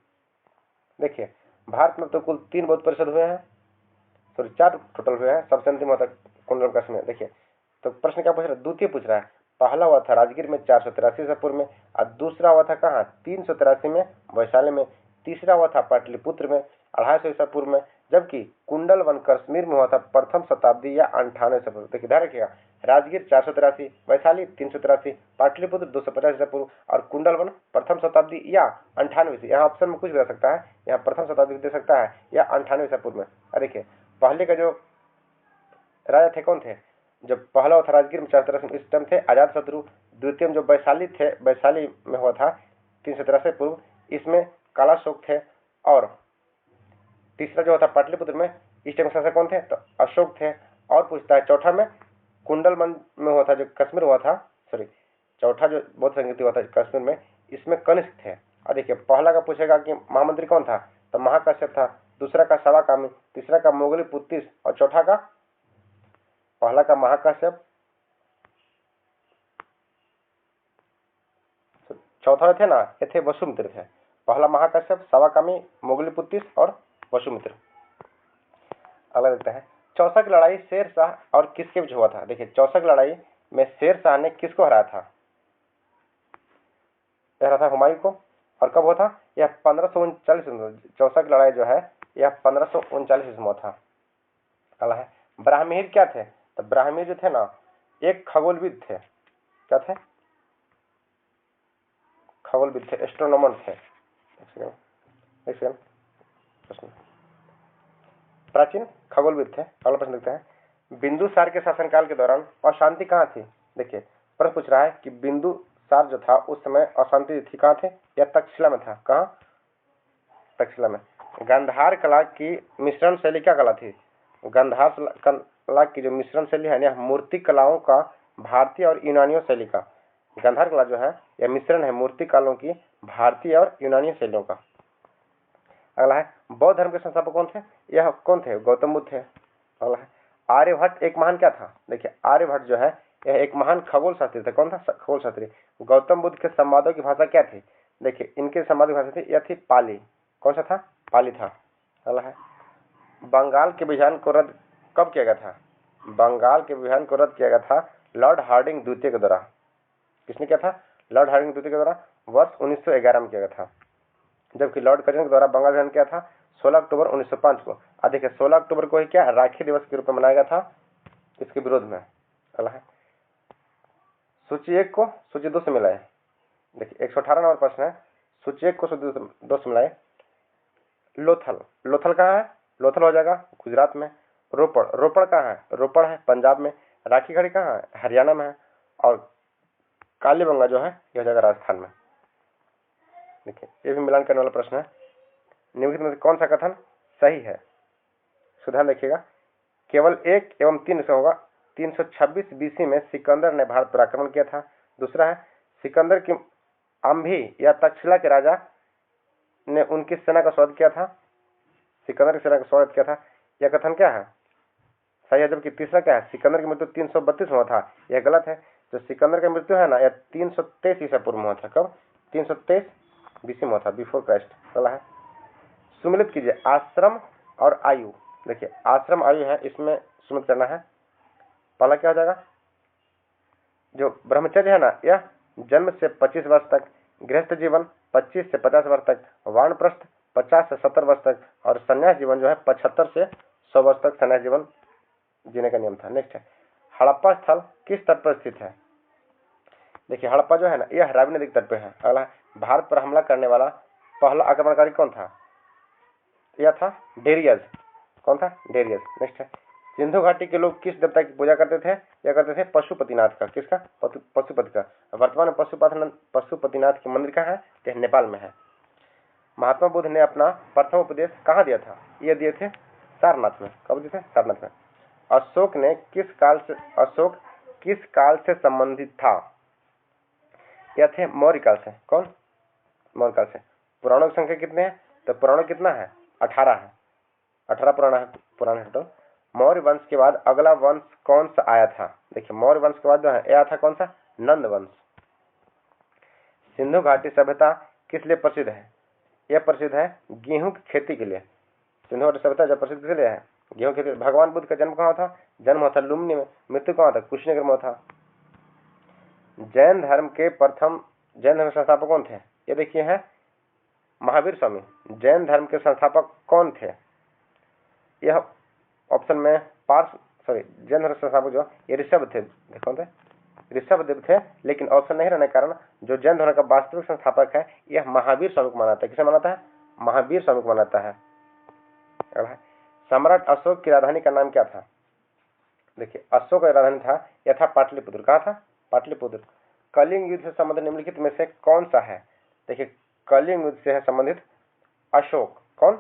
देखिए भारत में तो कुल 3 बौद्ध परिषद हुए हैं, सॉरी 4 टोटल हुए हैं। सबसे अंतिम होता कुंडल कश्मीर में। देखिए तो प्रश्न क्या पूछ रहा है? द्वितीय पूछ रहा है। पहला हुआ था राजगीर में 483 ईसा पूर्व में, और दूसरा हुआ था कहाँ? 383 में वैशाली में। तीसरा हुआ था पाटलिपुत्र में 250 ईसा पूर्व में, जबकि कुंडलवन कश्मीर में हुआ था प्रथम शताब्दी या 98 ईसा पूर्व। देखिए ध्यान रखिएगा, राजगीर 483, वैशाली 383, पाटलिपुत्र 250 ईसा पूर्व और कुंडलवन प्रथम शताब्दी या 98 ईसा। यहाँ ऑप्शन में कुछ भी दे सकता है, यहाँ प्रथम शताब्दी दे सकता है या 98 ईसा पूर्व में। देखिए पहले का जो राजा थे कौन थे? जब पहला हुआ था राजगीर में 483 इस टाइम थे आजाद शत्रु। द्वितीय में जो वैशाली थे, वैशाली में हुआ था 383 पूर्व, इसमें कालाशोक थे। और तीसरा जो होता पाटलिपुत्र में इस टाइम शासक कौन थे? तो अशोक थे। और पूछता है चौथा में कुंडलवन में हुआ था जो कश्मीर हुआ था, सॉरी चौथा जो बौद्ध संगीति हुआ था कश्मीर में, इसमें कनिष्क थे। और देखिए पहला का पूछेगा कि महामंत्री कौन था? तो महाकाश्यप था। दूसरा का सवाकामी, तीसरा का मोगलीपुत्तिस और चौथा का, पहला का महाकाश्यप, चौथा थे ना ये थे वसुमित्र थे। पहला महाकाश्यप, सवाकामी, मोगलीपुत्तिस और वसुमित्र। अगला देखते हैं चौसा की लड़ाई शेर शाह और किसके बीच हुआ था? देखिए चौसा की लड़ाई में शेर शाह ने किसको हराया था? हराया था हुमायूं को। और कब हुआ था? यह 1539 में। चौसा की लड़ाई जो है यह 1539 में हुआ था। अगला है ब्राह्मीण क्या थे? तो ब्राह्मीण जो थे ना एक खगोलविद थे। क्या थे? खगोलविद थे, एस्ट्रोनॉमर थे। एक सेकंड प्रश्न, प्राचीन खगोलविद थे। अगला प्रश्न देखते हैं बिंदुसार के शासनकाल के दौरान अशांति कहाँ थी? देखिए प्रश्न पूछ रहा है कि बिंदुसार जो था उस समय अशांति थी कहाँ थे? या तक्षशिला में था। कहाँ? तक्षशिला में। गांधार कला की मिश्रण शैली क्या कला थी? गांधार कला की जो मिश्रण शैली है यह मूर्ति कलाओं का भारतीय और यूनानी शैली का। गांधार कला जो है यह मिश्रण है मूर्ति कलाओं की भारतीय और यूनानी शैलियों का। अगला है बौद्ध धर्म के संस्थापक कौन थे? यह कौन थे? गौतम बुद्ध थे। अगला है आर्यभट्ट एक महान क्या था? देखिए आर्यभट्ट जो है यह एक महान खगोल शास्त्री थे। कौन था? खगोल शास्त्री। गौतम बुद्ध के संवादों की भाषा क्या थी? देखिए इनके संवाद की भाषा थी यह थी पाली। कौन सा था? पाली था। अगला है बंगाल के विभाजन को रद्द कब किया गया था? बंगाल के विभाजन को रद्द किया गया था लॉर्ड हार्डिंग द्वितीय के द्वारा। किसने किया था? लॉर्ड हार्डिंग द्वितीय के द्वारा वर्ष 1911 में किया गया था। जबकि लॉर्ड कर्जन के द्वारा बंगाल विभाजन किया था 16 अक्टूबर 1905 को। देखिए 16 अक्टूबर को ही क्या राखी दिवस के रूप में मनाया गया था इसके विरोध में। अगला है सूची 1 को सूची 2 से मिलाए। देखिए 118 नंबर प्रश्न है, सूची 1 को सूची 2 से मिलाए। लोथल, लोथल कहाँ है? लोथल हो जाएगा गुजरात में। रोपड़, रोपड़ कहाँ है? रोपड़ है पंजाब में। राखी गढ़ी कहाँ है? हरियाणा में है। और कालीबंगा जो है यह जगह राजस्थान में। देखिए ये भी मिलान करने वाला प्रश्न है। निम्नलिखित में से कौन सा कथन सही है? सुधार देखिएगा, केवल 1 एवं 3 से होगा। 326 बीसी में सिकंदर ने भारत पर आक्रमण किया था। दूसरा है सिकंदर की अम्भी या तक्षशिला के राजा ने उनकी सेना का स्वागत किया था। सिकंदर की सेना का स्वागत किया था, यह कथन क्या है? सही है। जबकि तीसरा क्या है? सिकंदर की मृत्यु 332 में हुआ था, यह गलत है। जो सिकंदर की मृत्यु है ना, यह 323 ईसा पूर्व में हुआ था। कब? 323 बीसी में हुआ था, बिफोर क्राइस्ट। गलत है। सुमिलित कीजिए आश्रम और आयु। देखिए आश्रम आयु है, इसमें सुमिलित करना है। पहला क्या हो जाएगा? जो ब्रह्मचर्य है ना, यह जन्म से 25 वर्ष तक, गृहस्थ जीवन 25 से 50 वर्ष तक, वानप्रस्थ 50 से 70 वर्ष तक, और संन्यास जीवन जो है 75 से 100 वर्ष तक संन्यास जीवन जीने का नियम था। नेक्स्ट है हड़प्पा स्थल किस तट पर स्थित है? देखिए हड़प्पा जो है ना, यह रावी नदी के तट पे है। अगला भारत पर हमला करने वाला पहला आक्रमणकारी कौन था? यह था डेरियस। कौन था? डेरियस। नेक्स्ट है सिंधु घाटी के लोग किस देवता की पूजा करते थे? यह करते थे पशुपतिनाथ का। किसका? पशुपति का। वर्तमान में पशुपतिनाथ की मंदिर कहाँ है? यह नेपाल में है। महात्मा बुद्ध ने अपना प्रथम उपदेश कहाँ दिया था? यह दिए थे सारनाथ में। कब दिए थे? सारनाथ में। अशोक किस काल से संबंधित था? यह थे मौर्य काल से। कौन? मौर्य काल से। पुराणों की संख्या कितने हैं? तो पुराणों कितना है? 18 है। 18 पुराण टोटल। मौर्य वंश के बाद अगला वंश कौन सा आया था? देखिए मौर्य वंश के बाद जो है यह था कौन सा? नंद वंश। सिंधु घाटी सभ्यता किस लिए प्रसिद्ध है? यह प्रसिद्ध है गेहूं की खेती के लिए। सिंधु घाटी सभ्यता जब प्रसिद्ध किस लिए है? गेहूं की खेती। भगवान बुद्ध का जन्म कहाँ था? जन्म हुआ था लुम्बिनी में। मृत्यु कहाँ था? कुशीनगर में था। जैन धर्म के संस्थापक कौन थे? ये देखिए है महावीर स्वामी। जैन धर्म के संस्थापक कौन थे? यह ऑप्शन में जैन धर्म संस्थापक जो ये ऋषभ थे। कौन थे? ऋषभदेव थे। लेकिन ऑप्शन नहीं रहने के कारण जो जैन धर्म का वास्तविक संस्थापक है यह महावीर स्वामी को मानता है। किसे मानता है? महावीर स्वामी को मानता है। सम्राट अशोक की राजधानी का नाम क्या था? देखिए अशोक का राजधानी था, यह था पाटलिपुत्र। कहाँ था? पाटलिपुत्र। कलिंग युद्ध से संबंधित निम्नलिखित में से कौन सा है? देखिए कलिंग युद्ध से है संबंधित अशोक। कौन?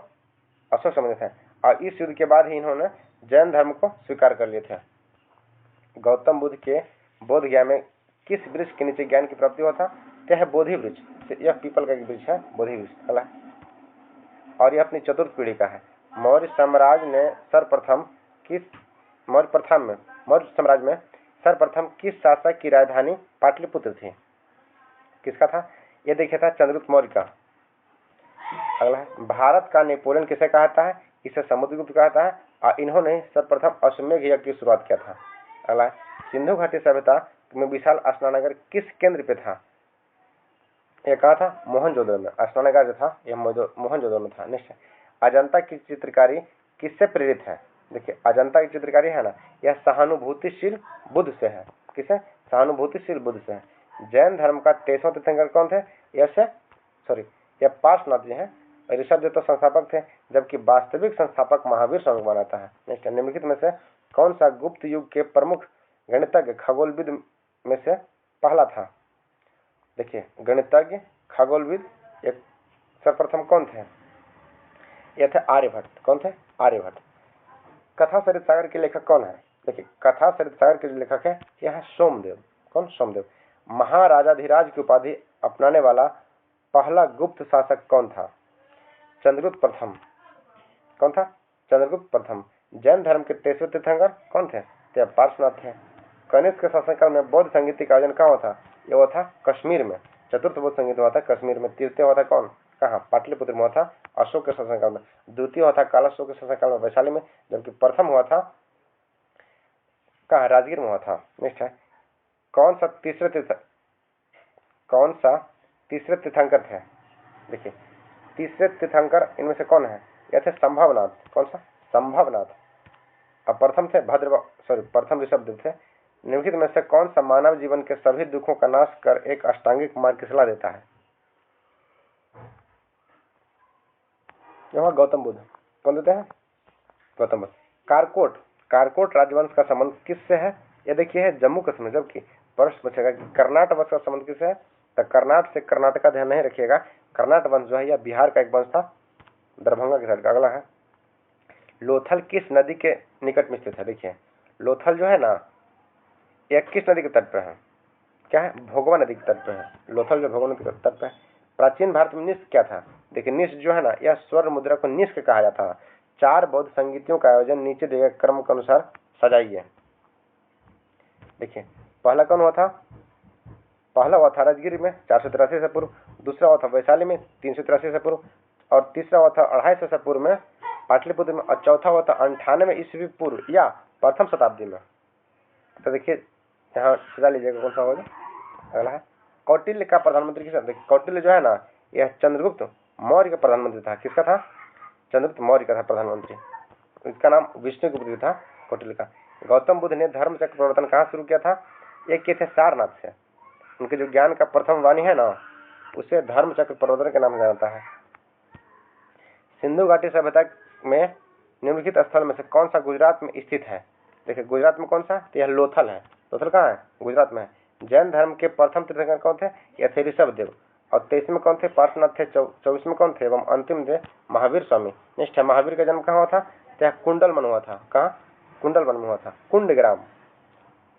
अशोक संबंधित है। और इस युद्ध के बाद ही इन्होंने जैन धर्म को स्वीकार कर लिए थे। गौतम बुद्ध के बोध गया में किस वृक्ष के नीचे ज्ञान की प्राप्ति हुआ था? यह बोधि वृक्ष। यह पीपल का एक वृक्ष है, बोधि वृक्ष। और यह अपनी चतुर्थ पीढ़ी का है। मौर्य साम्राज्य में सर्वप्रथम किस शासक की राजधानी पाटलिपुत्र थी? किसका था? यह देखिए था चंद्रगुप्त मौर्य का। अगला है भारत का नेपोलियन किसे कहता है? इसे समुद्रगुप्त कहता है। और इन्होंने सर्वप्रथम अश्वमेध यज्ञ की शुरुआत किया था। अगला है सिंधु घाटी सभ्यता में विशाल स्नानागार किस केंद्र पे था? यह कहा था? मोहनजोदड़ो में। स्नानागार जो था यह मोहनजोदड़ो में था। नेक्स्ट अजंता की चित्रकारी किससे प्रेरित है? देखिए अजंता की चित्रकारी है ना, यह सहानुभूतिशील बुद्ध से है। किसे? सहानुभूतिशील बुद्ध से है। जैन धर्म का 23वां तीर्थंकर कौन थे? यह पार्श्वनाथ जी हैं। ऋषभ देव तो संस्थापक थे, जबकि वास्तविक संस्थापक महावीर स्वामी मानता है। नेक्स्ट निम्नलिखित में से कौन सा गुप्त युग के प्रमुख गणितज्ञ खगोलविद में से पहला था? देखिए गणितज्ञ खगोलविद एक सर्वप्रथम कौन थे? यह थे आर्यभट्ट। कौन थे? आर्यभट्ट। कथा सरित सागर के लेखक कौन है? देखिए कथा सरित सागर के लेखक है यह है सोमदेव। कौन? सोमदेव। महाराजाधिराज की उपाधि अपनाने वाला पहला गुप्त शासक कौन था? चंद्रगुप्त प्रथम। कौन था? चंद्रगुप्त प्रथम। जैन धर्म के 23वें तीर्थंकर कौन थे? तो पार्श्वनाथ थे। कनिष्क के शासनकाल में बौद्ध संगीत का आयोजन कहाँ हुआ था? यह हुआ था कश्मीर में। चतुर्थ बौद्ध संगीत हुआ था कश्मीर में। तृतीय हुआ था कौन? कहाँ? पाटलिपुत्र में हुआ था अशोक के शासनकाल में। द्वितीय हुआ था कालाशोक के शासनकाल में वैशाली में। जबकि प्रथम हुआ था कहाँ? राजगीर में हुआ था। नेक्स्ट है कौन सा तीसरे तीर्थंकर थे? देखिए तीसरे तीर्थंकर इनमें से कौन है? यह थे संभवनाथ। कौन सा? संभवनाथ। अब प्रथम ऋषभदेव थे। निम्नलिखित में से कौन सा मानव जीवन के सभी दुखों का नाश कर एक अष्टांगिक मार्ग की सलाह देता है? यह गौतम बुद्ध। कौन देते हैं? गौतम बुद्ध। कारकोट राजवंश का संबंध किससे है? ये देखिए है जम्मू कश्मीर, जबकि प्रश्न पूछेगा कि कर्नाटक वंश का संबंध किससे है, तो कर्नाटक से कर्नाटक का ध्यान नहीं रखिएगा। कर्नाटक वंश जो है यह बिहार का एक वंश था, दरभंगा के साइड का। अगला है लोथल किस नदी के निकट में स्थित है। देखिए लोथल जो है ना यह किस नदी के तट पर है, क्या है, भोगवा नदी के तट पर है। लोथल जो भोगवा नदी के तट पर है। प्राचीन भारत में निष्क क्या था। देखिए निष्क जो है ना यह स्वर्ण मुद्रा को निष्क कहा जाता है। 4 बौद्ध संगीतियों का आयोजन नीचे दिए गए क्रम के अनुसार सजाइए। देखिए पहला कौन हुआ था, पहला हुआ था राजगिरी में 483 से पूर्व, दूसरा हुआ था वैशाली में 383 से पूर्व, और तीसरा हुआ था 250 से पूर्व में पाटलिपुत्र में, और चौथा हुआ था 98 ईस्वी पूर्व या प्रथम शताब्दी में। तो देखिए यहाँ सजा लीजिएगा कौन सा होगा। अगला है कौटिल्य का प्रधानमंत्री किसका। देखिए कौटिल्य जो है ना यह चंद्रगुप्त मौर्य का प्रधानमंत्री था। किसका था, चंद्रगुप्त मौर्य का था प्रधानमंत्री। इसका नाम विष्णुगुप्त भी था कौटिल्य का। गौतम बुद्ध ने धर्म चक्र प्रवर्तन कहाँ शुरू किया था, एक किए थे सारनाथ से। उनके जो ज्ञान का प्रथम वाणी है ना उसे धर्म चक्र प्रवर्तन के नाम से जाता है। सिंधु घाटी सभ्यता में निम्नलिखित स्थल में से कौन सा गुजरात में स्थित है। देखिए गुजरात में कौन सा, तो यह लोथल है। लोथल कहाँ है, गुजरात में है। जैन धर्म के प्रथम तीर्थंकर कौन थे, यह थे ऋषभदेव, और 23 में कौन थे, पार्श्वनाथ थे, 24 में कौन थे, एवं अंतिम थे महावीर स्वामी। नेक्स्ट है महावीर का जन्म कहाँ हुआ था, तो यह कुंडलवन हुआ था। कहाँ, कुंडलवन में हुआ था। कुंडग्राम,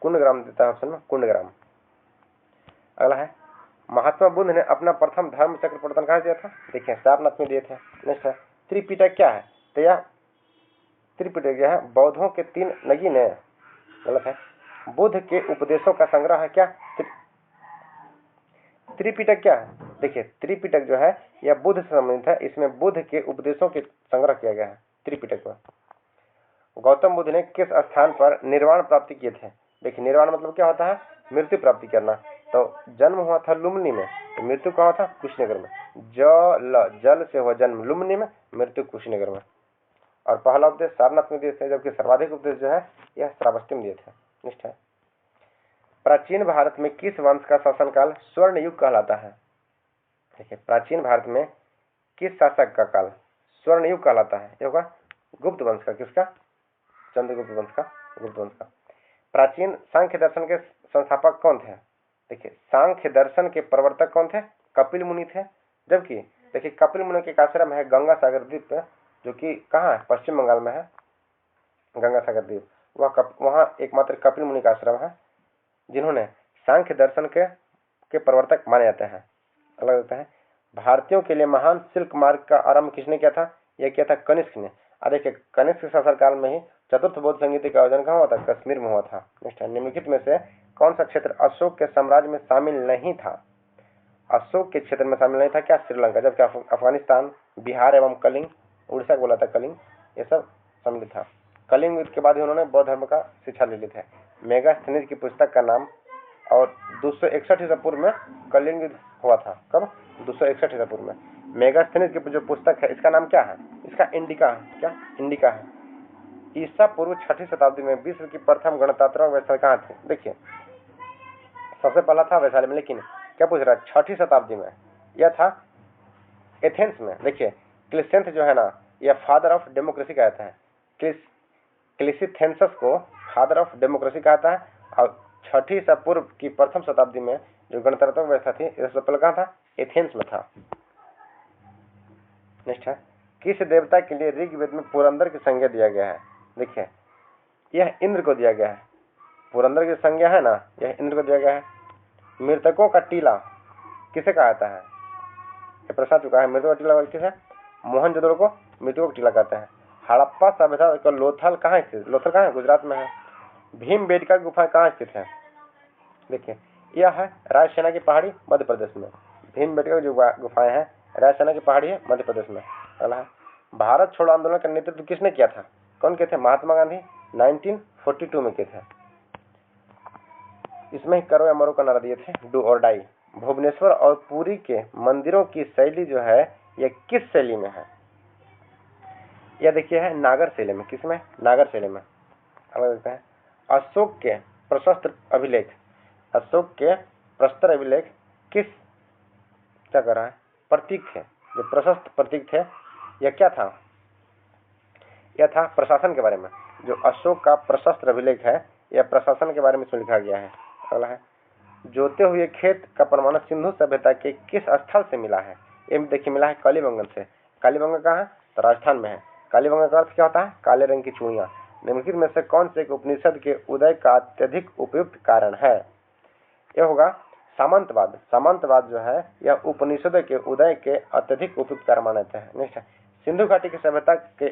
कुंडग्राम देता है ऑप्शन में, कुंडग्राम। अगला है महात्मा बुद्ध ने अपना प्रथम धर्म चक्र प्रवर्तन कहाँ दिया था। देखिए सारनाथ में दिए थे। नेक्स्ट है त्रिपिटक क्या है, तो यह त्रिपिटक क्या है, बौद्धों के 3 नगीन है। गलत है, बुद्ध के उपदेशों का संग्रह है क्या। त्रिपिटक क्या है, देखिए त्रिपिटक जो है यह बुद्ध से संबंधित है। इसमें बुद्ध के उपदेशों के संग्रह किया गया है त्रिपिटक में। गौतम बुद्ध ने किस स्थान पर निर्वाण प्राप्ति किए थे। देखिए निर्वाण मतलब क्या होता है, मृत्यु प्राप्ति करना। तो जन्म हुआ था लुम्बिनी में, तो मृत्यु कहाँ था, कुशीनगर में। जल से हुआ जन्म लुम्बिनी में, मृत्यु कुशीनगर में। और पहला उपदेश सारनाथ में दिए थे, जबकि सर्वाधिक उपदेश जो है यह श्रावस्ती में दिए थे। निष्ठ है प्राचीन भारत में किस वंश का शासनकाल स्वर्ण युग कहलाता है। देखिए प्राचीन भारत में किस शासक का काल स्वर्ण युग कहलाता है, ये होगा गुप्त वंश का। किसका, चंद्रगुप्त वंश का, गुप्त वंश का। प्राचीन सांख्य दर्शन के संस्थापक कौन थे। देखिए सांख्य दर्शन के प्रवर्तक कौन थे, कपिल मुनि थे। जबकि देखिए कपिल मुनि के आश्रम है गंगा सागर द्वीप पे, जो कि कहाँ है, पश्चिम बंगाल में है गंगा सागर द्वीप। वहाँ एकमात्र कपिल मुनि का आश्रम है जिन्होंने सांख्य दर्शन के प्रवर्तक माने जाते हैं। अलग होता है भारतीयों के लिए महान सिल्क मार्ग का आरंभ किसने किया था, यह किया था कनिष्क ने। देखिए कनिष्क शासनकाल में ही चतुर्थ बौद्ध संगीति का आयोजन कहाँ हुआ था, कश्मीर में हुआ था। नेक्स्ट निम्नलिखित में से कौन सा क्षेत्र अशोक के साम्राज्य में शामिल नहीं था। अशोक के क्षेत्र में शामिल नहीं था क्या, श्रीलंका, जबकि अफगानिस्तान, बिहार एवं कलिंग, उड़ीसा को बोला था कलिंग, ये सब शामिल था। कलिंग युद्ध के बाद ही उन्होंने बौद्ध धर्म का शिक्षा ले ली थी। मेगास्थनीज की पुस्तक का नाम, और 261 ईसा पूर्व में कलिंग युद्ध हुआ था। कब, 261 ईसा पूर्व में। मेगास्थनीज की जो पुस्तक है इसका नाम क्या है, इसका इंडिका है। क्या, इंडिका है। ईसा पूर्व 6वीं शताब्दी में विश्व की प्रथम गणतंत्रात्मक व्यवस्था कहाँ थी। देखिए सबसे पहला था वैशाली में, लेकिन क्या पूछ रहा है, 6वीं शताब्दी में यह था एथेंस में। देखिए क्लिसेंथ जो है ना यह फादर ऑफ डेमोक्रेसी कहता है। क्लिसिथेंसस को फादर ऑफ डेमोक्रेसी कहता है। और 6वीं ईसा पूर्व की प्रथम शताब्दी में जो गणतंत्रात्मक व्यवस्था थी इससे पहले कहाँ था, एथेंस में था। नेक्स्ट है किस देवता के लिए ऋग्वेद में पुरंदर की संज्ञा दिया गया है। देखिए यह इंद्र को दिया गया है। पुरंदर की संज्ञा है ना यह इंद्र को दिया गया है। मृतकों का टीला किसे कहा जाता है, ये प्रश्न चुका है। मृतकों का टीला किसे, मोहनजोदड़ो को मृतकों का टीला कहते हैं। हड़प्पा सभ्यता का लोथल कहाँ स्थित, लोथल कहाँ है, गुजरात में है। भीमबेटका की गुफा कहाँ स्थित है। देखिए यह है रायसेना की पहाड़ी, मध्य प्रदेश में। भीमबेटका की जो गुफाएं हैं रायसेना की पहाड़ी है, मध्य प्रदेश में। अगला है भारत छोड़ो आंदोलन का नेतृत्व किसने किया था, कौन किए थे, महात्मा गांधी 1942 में किए थे। इसमें ही करो या मरो का नारा दिए थे, डू और डाई। भुवनेश्वर और पुरी के मंदिरों की शैली जो है यह किस शैली में है, यह देखिए है नागर शैली में। किसमें, नागर शैली में। अलग देखते हैं अशोक के प्रशस्त्र अभिलेख, अशोक के प्रस्तर अभिलेख किस क्या कर रहा है, प्रतीक थे। जो प्रशस्त प्रतीक थे यह क्या था, यह था प्रशासन के बारे में। जो अशोक का प्रशस्त्र अभिलेख है या प्रशासन के बारे में इसमें लिखा गया है। अगला है, जोते हुए खेत का प्रमाण सिंधु सभ्यता के किस स्थल से मिला है? ये देखिए मिला है कालीबंगन से। कालीबंगन कहाँ है? तो राजस्थान में है। कालीबंगन का अर्थ क्या होता है? काले रंग की चूड़ियां। निम्नलिखित में से कौन से एक उपनिषद के उदय का अत्यधिक उपयुक्त कारण है? यह होगा सामंतवाद। सामंतवाद जो है यह उपनिषद के उदय के अत्यधिक उपयुक्त कारण माने जाते हैं। नेक्स्ट है, सिंधु घाटी की सभ्यता के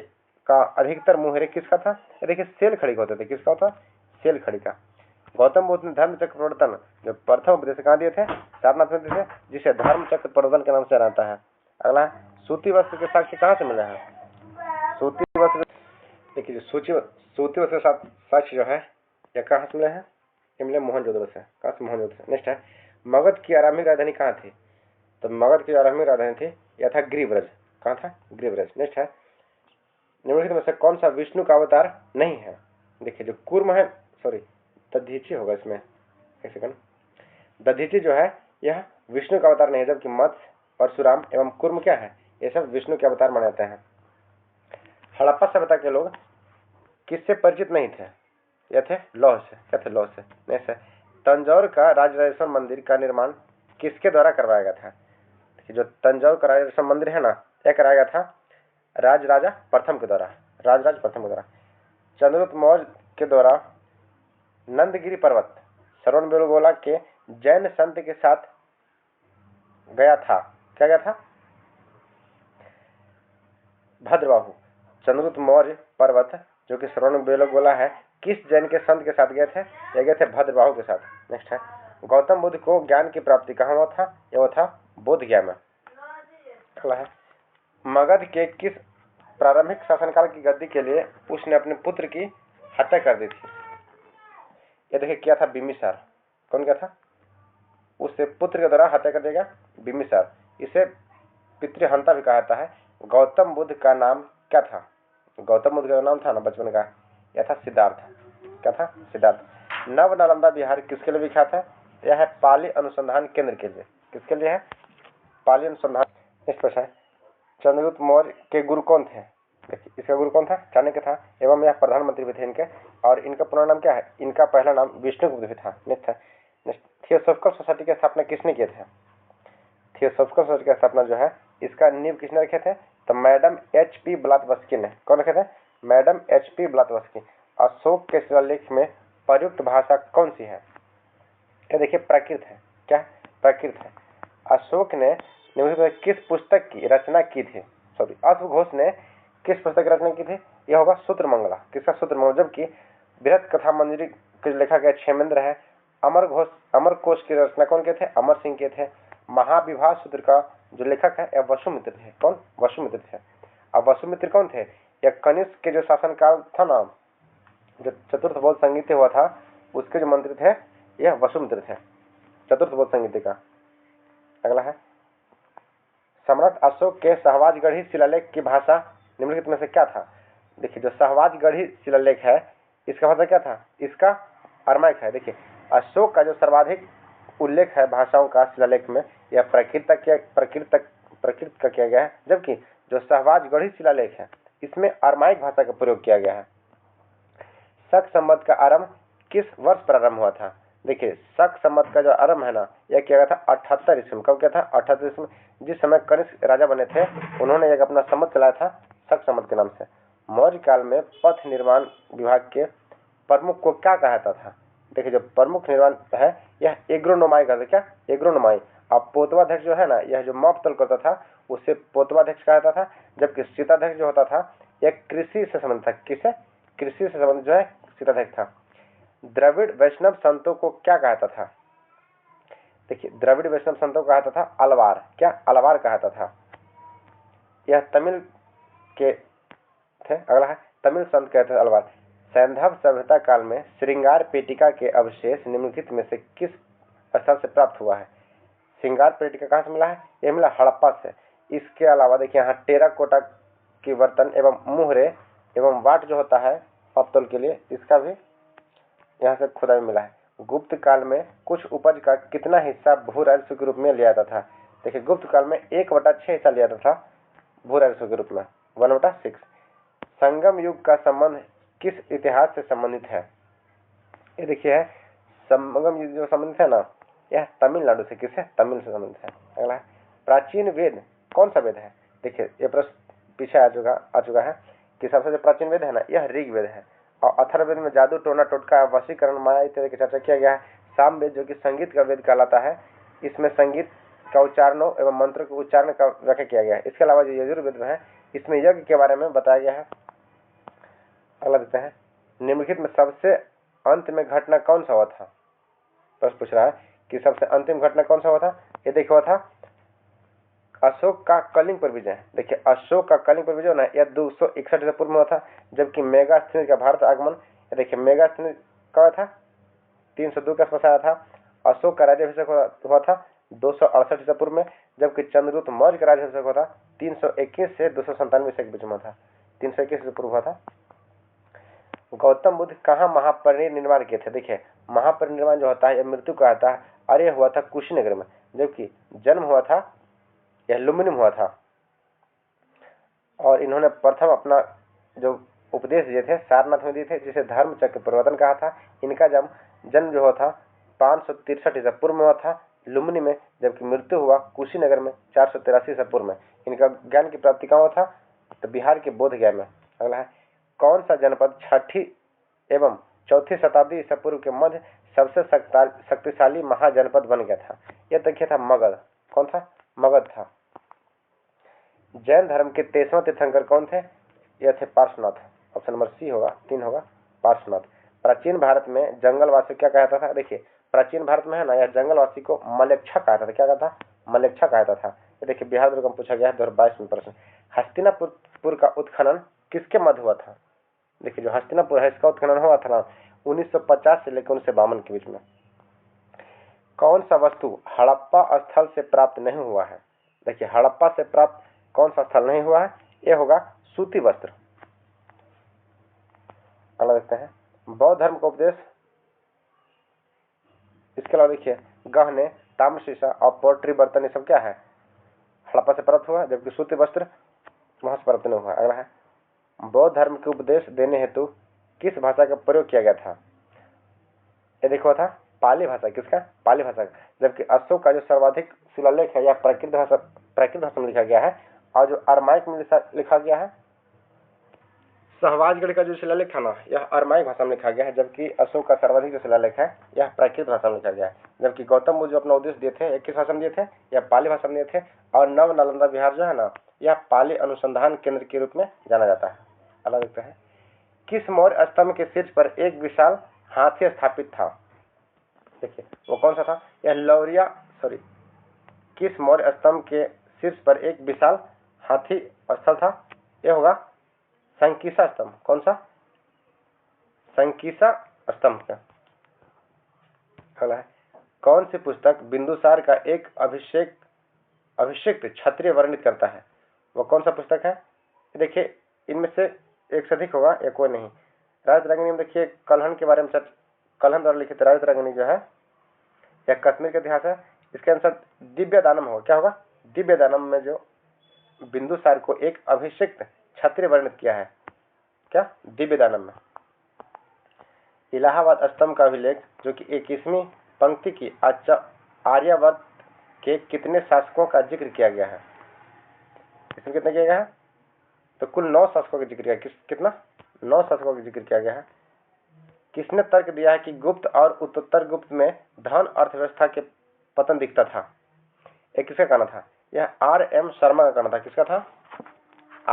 का अधिकतर मुहरे किसका था? ये देखिए सेल खड़ी का होते थे। किसका होता? सेल खड़ी का। गौतम बुद्ध ने धर्म चक्र प्रवर्तन जो प्रथम उपदेश कहाँ दिए थे? सारनाथ में दिए थे, जिसे धर्म चक्र प्रवर्तन के नाम से जानता है। अगला है, सूती वस्त्र के साक्ष्य कहाँ से मिले हैं? सूती वस्त्र, देखिए सूती वस्त्र के साक्ष्य जो है यह कहाँ से मिले हैं? ये मिले मोहनजोदड़ो से। कहाँ से? मोहनजोदड़ो से। नेक्स्ट है, मगध की आरंभिक राजधानी कहाँ थी? तो मगध की आरंभिक राजधानी थी यह था गिरिब्रज। कहाँ था? गिरिब्रज। नेक्स्ट है, निम्नलिखित में से कौन सा विष्णु का अवतार नहीं है? देखिए जो कूर्म है, सॉरी दधीची होगा इसमें, एक सेकंड। दधीची जो है यह विष्णु का अवतार नहीं है, जबकि मत्स्य, परशुराम एवं कूर्म क्या है? ये सब विष्णु के अवतार माने जाते हैं। हड़प्पा सभ्यता के लोग किससे परिचित नहीं थे? यह थे लौह से। क्या थे? लौह से। नेक्स्ट है, तंजौर का राजराजेश्वर मंदिर का निर्माण किसके द्वारा करवाया गया था? जो तंजौर का राजराजेश्वर मंदिर है ना, यह कराया गया था राजराजा प्रथम के द्वारा। राजराज प्रथम के द्वारा। चंद्रगुप्त मौर्य के द्वारा नंदगिरी पर्वत श्रवणबेलगोला के जैन संत के साथ गया था। क्या गया था? भद्रबाहु। चंद्रगुप्त मौर्य पर्वत जो कि श्रवणबेलगोला है, किस जैन के संत के साथ गए थे? ये गए थे भद्रबाहु के साथ। नेक्स्ट है, गौतम बुद्ध को ज्ञान की प्राप्ति कहाँ हुआ था? यह था बोध गया में। अगला है, मगध के किस प्रारंभिक शासनकाल की गद्दी के लिए उसने अपने पुत्र की हत्या कर दी थी? ये देखिए क्या था? बिम्बिसार। कौन क्या था? उससे पुत्र के द्वारा हत्या कर देगा बिम्बिसार। इसे पितृहंता भी कहा जाता है। गौतम बुद्ध का नाम क्या था? गौतम बुद्ध का नाम था ना बचपन का, यह था सिद्धार्थ। क्या था? सिद्धार्थ। नव नालंदा विहार किसके लिए विख्यात है? यह है पाली अनुसंधान केंद्र के लिए। किसके लिए है? पाली अनुसंधान। इस प्रश्न है, चंद्रगुप्त मौर्य के गुरु कौन थे? देखिए इसका गुरु कौन था? चाणक्य था, एवं यह प्रधानमंत्री भी थे इनके। और इनका पूरा नाम क्या है? इनका पहला नाम विष्णुगुप्त भी था। नेक्स्ट है, थियोसॉफिकल सोसाइटी की स्थापना किसने किए थे? थियोसॉफिकल सोसाइटी की स्थापना जो है इसका नींव किसने रखे थे? तो मैडम H.P. ब्लातवस्की ने। कौन रखे थे? Madam H.P. ब्लातवस्की। अशोक के शिलालेख में प्रयुक्त भाषा कौन सी है? ये देखिए प्राकृत है। क्या? प्राकृत है। अशोक ने किस पुस्तक की रचना की थी? सॉरी, अश्वघोष ने किस पुस्तक की रचना की थी? यह होगा सूत्रमंगला। किसका? सूत्रमंगला। जबकि बृहत कथा मंजरी के लिखा गया क्षेमेंद्र है। अमरकोश की रचना कौन के थे? अमर सिंह के थे। महाविभाष सूत्र का जो लेखक है यह वसुमित्र थे। कौन? वसुमित्र थे। अब वसुमित्र कौन थे? यह कनिष्क के जो शासनकाल था ना, जो चतुर्थ बौद्ध संहिता हुआ था, उसके जो मंत्री थे यह वसुमित्र थे, चतुर्थ बौद्ध संहिता का। अगला है, सम्राट अशोक के सहवाजगढ़ी शिलालेख की भाषा निम्नलिखित में से क्या था? देखिए जो सहवाजगढ़ी शिलालेख है इसका भाषा क्या था? इसका अरमैक है। देखिए अशोक का जो सर्वाधिक उल्लेख है भाषाओं का शिलालेख में यह प्राकृत का किया गया है, जबकि जो सहवाजगढ़ी शिलालेख है इसमें अरमाइक भाषा का प्रयोग किया गया है। शक संवत का आरंभ किस वर्ष प्रारंभ हुआ था? देखिए शक संवत का जो आरंभ है ना, यह किया गया था 78 ईस्वी में। कब किया था? 78 ईस्वी में। जिस समय कनिष्क राजा बने थे उन्होंने एक अपना संवत चलाया था शक संवत के नाम से। मौर्य काल में पथ निर्माण विभाग के प्रमुख को क्या कहा जाता था? देखिए जो प्रमुख निर्माण है यह एग्रोनोमाई का था। क्या? एग्रोनोमाई। अब पोतवाध्यक्ष जो है ना, यह जो माप तल करता था उसे पोतवाध्यक्ष कहा जाता था, जबकि शीताध्यक्ष जो होता था यह कृषि से संबंधित था। किससे? कृषि से संबंधित जो है शीताध्यक्ष था। द्रविड़ वैष्णव संतों को क्या कहता था? देखिए द्रविड़ वैष्णव संतों को कहता था अलवार। क्या? अलवार कहता था। यह तमिल के थे। अगला है, तमिल संत कहते थे अलवार। सैंधव सभ्यता काल में श्रृंगार पेटिका के अवशेष निम्नलिखित में से किस स्थल से प्राप्त हुआ है? श्रृंगार पेटिका कहाँ से मिला है? यह मिला हड़प्पा से। इसके अलावा देखिए यहाँ टेराकोटा की बर्तन एवं मुहरे एवं वाट जो होता है पत्तल के लिए, इसका भी यहाँ से खुदाई मिला है। गुप्त काल में कुछ उपज का कितना हिस्सा भू राजस्व के रूप में लिया जाता था? देखिए गुप्त काल में 1/6 हिस्सा लिया जाता था भू राजस्व के रूप में, 1/6। संगम युग का संबंध किस इतिहास से संबंधित है? ये देखिए है संगम जो संबंधित है ना, यह तमिलनाडु से, किससे? तमिल से संबंधित है। अगला है प्राचीन वेद कौन सा वेद है? देखिए ये प्रश्न पीछे आ चुका है कि सबसे जो प्राचीन वेद है ना, यह ऋग्वेद है। और अथर्ववेद में जादू, टोना टोटका, वशीकरण, माया इत्यादि की चर्चा किया गया है। सामवेद जो कि संगीत का वेद कहलाता है, इसमें संगीत का उच्चारणों एवं मंत्रों के उच्चारण का व्याख्या किया गया है। इसके अलावा जो यजुर्वेद में है, इसमें यज्ञ के बारे में बताया गया है। अगला देखते हैं, निम्नलिखित में सबसे अंत में घटना कौन सा हुआ था? प्रश्न पूछ रहा है कि सबसे अंतिम घटना कौन सा हुआ था। ये देखिए हुआ था अशोक का कलिंग पर विजय। देखिए अशोक का कलिंग पर विजय ना, यह 261 से पूर्व में हुआ था, जबकि मेगास्थनीज का भारत आगमन, देखिए मेगास्थनीज कब था? 302 के आसपास आया था। अशोक का राज्याभिषेक हुआ था 268 ईसा पूर्व में, जबकि चंद्रगुप्त मौर्य का राज्याभिषेक हुआ था 321 से 297 ईसा के बीच में था, 321 से पूर्व हुआ था। गौतम बुद्ध कहाँ महापरिनिर्वाण किए थे? देखिए महापरिनिर्वाण जो होता है, यह मृत्यु का आता है, और यह हुआ था कुशीनगर में, जबकि जन्म हुआ था यह लुम्बिनी में हुआ था। और इन्होंने प्रथम अपना जो उपदेश दिए थे सारनाथ में दिए थे, जिसे धर्म चक्र प्रवर्तन कहा था। इनका जन्म जो हुआ था 563 ईसा पूर्व में हुआ था लुम्बिनी में, जबकि मृत्यु हुआ कुशीनगर में 483 ईसा पूर्व में। इनका ज्ञान की प्राप्ति कहाँ हुआ था? तो बिहार के बोधगया में। अगला है कौन सा जनपद 6ठी एवं 4ठी शताब्दी ईसा पूर्व के मध्य सबसे शक्तिशाली महाजनपद बन गया था? यह देखिए था मगध। कौन था? मगध था। जैन धर्म के 23वां तीर्थंकर कौन थे? यह थे पार्श्वनाथ। ऑप्शन नंबर सी होगा, 3 होगा, पार्श्वनाथ। प्राचीन भारत में जंगलवासी क्या कहता था? देखिए प्राचीन भारत में है ना, यह जंगलवासी को मलेच्छा कहता था। क्या कहता था? मलेच्छा कहता था। देखिए बिहार दुर्गम पूछा गया है 2022 में प्रश्न। हस्तिनापुर का उत्खनन किसके मध्य हुआ था? देखिए जो हस्तिनापुर है इसका उत्खनन हुआ था ना 1950 से लेकर 1952 के बीच में। कौन सा वस्तु हड़प्पा स्थल से प्राप्त नहीं हुआ है? देखिए हड़प्पा से प्राप्त कौन सा स्थल नहीं हुआ है? यह होगा सूती वस्त्र। अगला देखते हैं, बौद्ध धर्म का उपदेश। इसके अलावा देखिए गहने, ताम्र शीशा और पोट्री बर्तन ये सब क्या है? हड़प्पा से प्राप्त हुआ, जबकि सूती वस्त्र वहां से प्राप्त नहीं हुआ। अगला है बौद्ध धर्म के उपदेश देने हेतु किस भाषा का प्रयोग किया गया था? ये देखो था पाली भाषा। किसका? पाली भाषा। जबकि अशोक का जो सर्वाधिक शिलालेख है यह प्राकृत भाषा में लिखा गया है, और जो अरमाइक में लिखा गया है, सहवाजगढ़ का जो शिलालेख था ना, यह अरमाइक भाषा में लिखा गया है, जबकि अशोक का सर्वाधिक जो शिलालेख है यह प्राकृत भाषा में लिखा गया है। जबकि गौतम बुद्ध जो अपना उपदेश दिए थे किस भाषा में दिए थे? यह पाली भाषा में दिए थे। और नव नालंदा विहार जो है ना, यह पाली अनुसंधान केंद्र के रूप में जाना जाता है। अलग देखते हैं, किस मौर्य स्तंभ के शीर्ष पर एक विशाल हाथी स्थापित था? देखिए वो कौन सा था? यह किस मौर्य स्तंभ के शीर्ष पर एक विशाल हाथी स्थल था? यह होगा संकीसा स्तंभ। कौन सा? संकीसा स्तंभ का। अगला है कौन सी पुस्तक बिंदुसार का एक अभिषेक क्षत्रिय वर्णित करता है? वो कौन सा पुस्तक है? देखिए इनमें से एक से अधिक होगा या कोई नहीं। राजतरंगिणी में देखिए कल्हण के बारे में कल्हण द्वारा लिखित राजतरंगिणी जो है यह कश्मीर का इतिहास है। इसके अनुसार दिव्य दानम होगा। क्या होगा? दिव्य दानम में जो बिंदुसार को एक अभिषेक क्षत्रिय वर्णित किया है। क्या? दिव्य दानम में। इलाहाबाद स्तंभ का अभिलेख जो कि 21वीं पंक्ति की आर्यावर्त के कितने शासकों का जिक्र किया गया है? इसमें कितना किया गया है? तो कुल 9 शासकों का जिक्र किया। कितना? 9 शासकों का जिक्र किया गया है। किसने तर्क दिया है कि गुप्त और उत्तरोत्तर गुप्त में धन अर्थव्यवस्था के पतन दिखता था? एक किसका कहना था? यह R.M. शर्मा का कहना था। किसका था?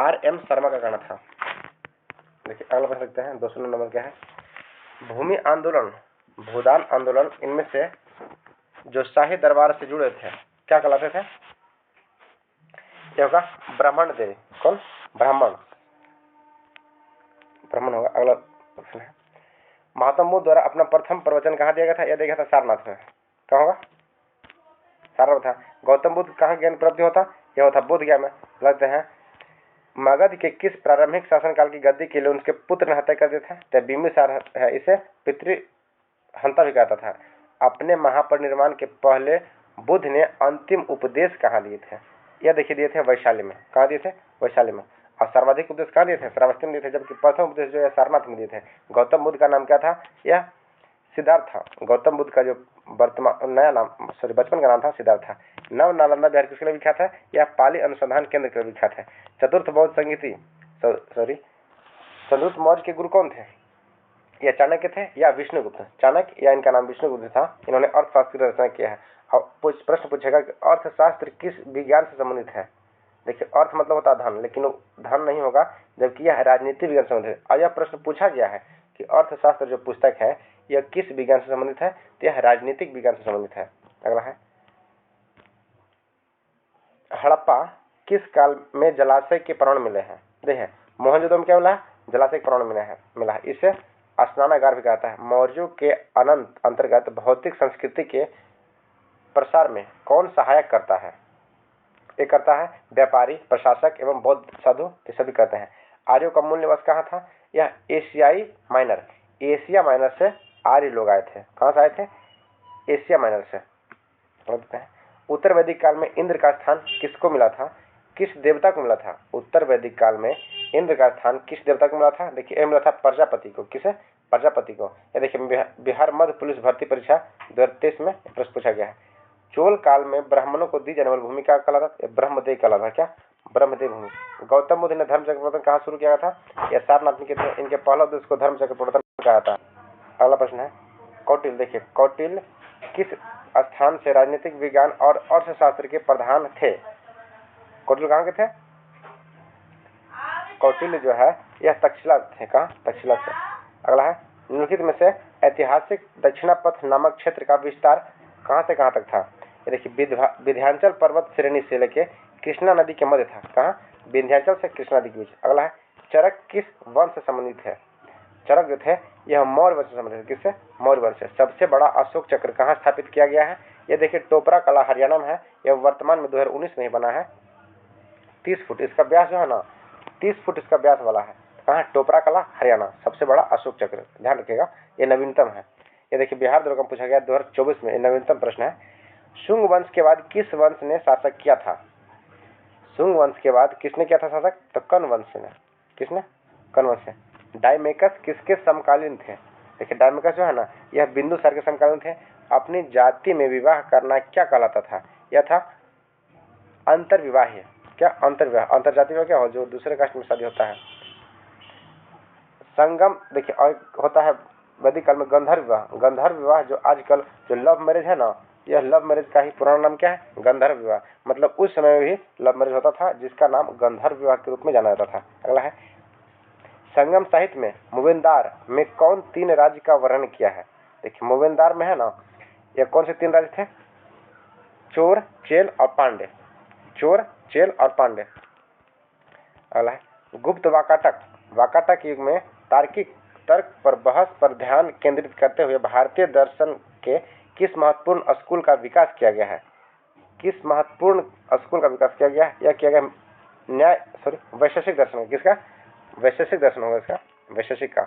R.M. शर्मा का कहना था। देखिए अगला पढ़ सकते हैं 200 नंबर क्या है? भूमि आंदोलन, भूदान आंदोलन, इनमें से जो शाही दरबार से जुड़े थे क्या कहलाते थे? यह होगा ब्राह्मण देव। कौन? ब्राह्मण होगा। अगला प्रश्न है, महात्मा बुद्ध द्वारा अपना प्रथम प्रवचन कहाँ दिया गया था? यह दिया गया था सारनाथ में। कहाँ होगा? सारनाथ था। गौतम बुद्ध कहाँ ज्ञान प्राप्ति होता? यह होता बोधगया में। लगते हैं मगध के किस प्रारंभिक शासनकाल की गद्दी के लिए उनके पुत्र ने हत्या कर दिए थे? तो बिंबिसार है। इसे पितृहंता भी कहता था। अपने महापरिनिर्वाण के पहले बुद्ध ने अंतिम उपदेश कहाँ दिए थे? यह देखिए दिए थे वैशाली में। कहाँ दिए थे? वैशाली में। और सर्वाधिक उपदेश कहाँ दिए थे? श्रावस्ती में दिए थे। जबकि प्रथम उपदेश जो है सारनाथ में दिए थे। गौतम बुद्ध का नाम क्या था? यह सिद्धार्थ था। गौतम बुद्ध का जो वर्तमान नया नाम बचपन का नाम था सिद्धार्थ था। नव नालंदा विहार किसके लिए विख्यात है? यह पाली अनुसंधान केंद्र के लिए विख्यात है। चतुर्थ बौद्ध संगीति चंद्रगुप्त मौर्य के गुरु कौन थे? या चाणक्य थे या विष्णुगुप्त? चाणक्य या इनका नाम विष्णुगुप्त था। इन्होंने अर्थशास्त्र की रचना किया है। और प्रश्न पूछेगा कि अर्थशास्त्र किस विज्ञान से संबंधित है? देखिए, अर्थ मतलब होता है धन, लेकिन वो धन नहीं होगा, जबकि यह राजनीति विज्ञान से संबंधित है। और यह प्रश्न पूछा गया है कि अर्थशास्त्र जो पुस्तक है यह किस विज्ञान से संबंधित है? तो यह राजनीतिक विज्ञान से संबंधित है। अगला है, हड़प्पा किस काल में जलाशय के प्रमाण मिले हैं? देखिए, मोहनजोदड़ो में क्या मिला है? जलाशय के प्रमाण मिला है। इसे स्नानागार भी कहता है। मौर्यों के अनंत अंतर्गत भौतिक संस्कृति के प्रसार में कौन सहायक करता है? ये करता है व्यापारी, प्रशासक एवं बौद्ध साधु, ये सभी करते हैं। आर्यों का मूल निवास कहाँ था? यह एशिया माइनर से आर्य लोग आए थे। कहाँ से आए थे? एशिया माइनर से। उत्तर वैदिक काल में इंद्र का स्थान किसको मिला था? किस देवता को मिला था? उत्तर वैदिक काल में इंद्र का स्थान किस देवता को मिला था? देखिए, मिला था प्रजापति को। किसे? प्रजापति को। ये देखिए, बिहार मध्य पुलिस भर्ती परीक्षा 2023 में प्रश्न पूछा गया है। चोल काल में ब्राह्मणों को दी जाने वाली भूमि का कहलाता? ब्रह्मदेव कहलाता। क्या? ब्रह्मदेव भूमि। गौतम बुद्ध ने धर्म चक्र प्रवर्तन कहाँ शुरू किया था? यह सारनाथ में किए। इनके पहला उद्देश्य को धर्म चक्र प्रवर्तन कहा था। अगला प्रश्न है कौटिल्य। देखिए, कौटिल्य किस स्थान से राजनीतिक विज्ञान और अर्थशास्त्र के प्रधान थे? कौटिल्य कहाँ के थे? कौटिल्य जो है यह तक्षशिला थे। कहाँ? तक्षशिला से। अगला है, निम्नलिखित में से ऐतिहासिक दक्षिणापथ नामक क्षेत्र का विस्तार कहाँ से कहाँ तक था? ये देखिए, विंध्याचल पर्वत श्रेणी से लेके कृष्णा नदी के मध्य था। कहाँ? विंध्याचल से कृष्णा नदी के बीच। अगला है, चरक किस वंश से संबंधित है? चरक जो थे यह मौर्य वंश से संबंधित है। किससे? मौर्य वंश से। सबसे बड़ा अशोक चक्र कहाँ स्थापित किया गया है? ये देखिए, टोपरा कला हरियाणा में है। यह वर्तमान में 2019 में ही बना है। 30 फुट इसका व्यास जो है ना, 30 फुट इसका व्यास वाला है। कहाँ? टोपरा कला हरियाणा। सबसे बड़ा अशोक चक्र, ध्यान रखिएगा, ये नवीनतम है। ये देखिए, बिहार दुर्ग में पूछा गया 2024 में, नवीनतम प्रश्न है। शुंग वंश के बाद किस वंश ने शासक किया था? शुंग वंश के बाद किसने किया था शासक? तो कन वंश ने। किसने? कन वंश ने। डायमेकस किसके समकालीन थे? देखिए, डायमेकस जो है ना, यह बिंदुसार के समकालीन थे। अपनी जाति में विवाह करना क्या कहलाता था? यह था अंतर्विवाह। क्या? अंतर्विवाह। अंतरजाति में क्या हो, जो दूसरे कास्ट में शादी होता है। संगम, देखिए, और होता है वैदिक काल में गंधर्व विवाह। गंधर्व विवाह जो आजकल जो लव मैरिज है ना, यह लव मैरिज का ही पुराना नाम क्या है? गंधर्व विवाह। मतलब उस समय में भी लव मैरिज होता था, जिसका नाम गंधर्व विवाह के रूप में जाना जाता था। अगला है, संगम साहित्य में मूवेंदार में कौन 3 राज्य का वर्णन किया है? देखिए, मूवेंदार में है ना, यह कौन से 3 राज्य थे? चोर, चेल और पांडे। चोर, चेल और पांडे। अगला है, गुप्त वाकाटक युग में तार्किक तर्क पर बहस पर ध्यान केंद्रित करते हुए भारतीय दर्शन के किस महत्वपूर्ण स्कूल का विकास किया गया है? किस महत्वपूर्ण स्कूल का विकास किया गया है? यह किया गया वैशेषिक दर्शन। किसका? वैशेषिक दर्शन होगा इसका, वैशेषिक का।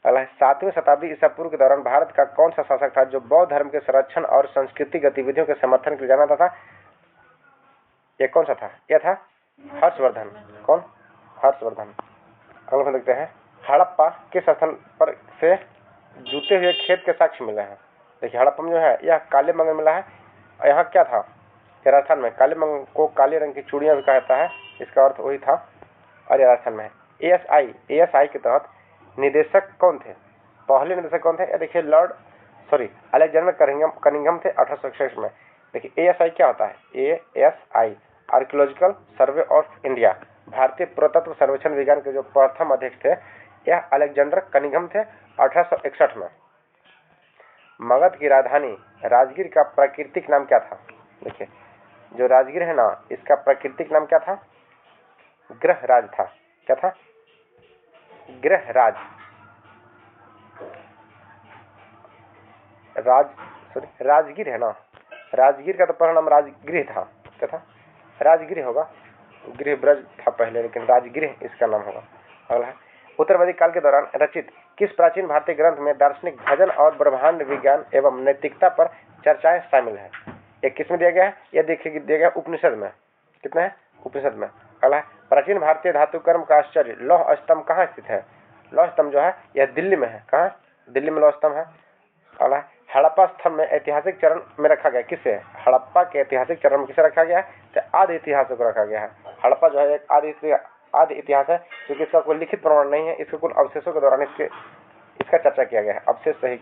अगला है, 7वीं शताब्दी ईसा पूर्व के दौरान भारत का कौन सा शासक था जो बौद्ध धर्म के संरक्षण और सांस्कृतिक गतिविधियों के समर्थन के लिए जाना था? यह कौन सा था? यह था हर्षवर्धन। कौन? हर्षवर्धन। अगला में देखते हैं, हड़प्पा किस स्थान पर से जूते हुए खेत के साक्ष्य मिले हैं? देखिए, हड़प्पा में जो है यह काले मंगल मिला है। यहाँ क्या था? राजस्थान में काले मंगल को काले रंग की चूड़ियां भी कहता है, इसका अर्थ वही था। और राजस्थान में है। ASI के तहत निदेशक कौन थे? पहले निदेशक कौन थे? देखिए, अलेक्जेंडर कनिंघम थे 1861 में। देखिए, ASI क्या होता है? ASI archaeological survey of India, भारतीय पुरातत्व सर्वेक्षण विज्ञान के जो प्रथम अध्यक्ष थे यह अलेक्जेंडर कनिंघम थे 1861 में। मगध की राजधानी राजगीर का प्राकृतिक नाम क्या था? देखिए, जो राजगीर है ना, इसका प्राकृतिक नाम क्या था? ग्रहराज था। क्या था? ग्रहराज। राजगीर है ना, राजगीर का तो पहला नाम राजगृह था। क्या था? राजगृह होगा। गृह ब्रज था पहले, लेकिन राजगृह इसका नाम होगा। अगला है, उत्तर वैदिक काल के दौरान रचित किस प्राचीन भारतीय ग्रंथ में दार्शनिक भजन और ब्रह्मांड विज्ञान एवं नैतिकता पर चर्चाएं शामिल है? ये किस में दिया गया है? यह देखिए, दिया गया उपनिषद में। कितना है? उपनिषद में। अगला है, प्राचीन भारतीय धातु कर्म का आश्चर्य लौह स्तंभ कहाँ स्थित है? लौह स्तंभ जो है यह दिल्ली में है। कहाँ? दिल्ली में लौह स्तंभ है। अगला है हड़प्पा स्तंभ में ऐतिहासिक चरण में रखा गया किसे? हड़प्पा के ऐतिहासिक चरण में किसे रखा गया है? तो आदि इतिहास को रखा गया है। हड़प्पा जो है एक आदि इतिहास है, क्योंकि इसका कोई लिखित प्रमाण नहीं है, इसके कुल अवशेषों के दौरान इसका चर्चा किया गया है। अवशेष सही।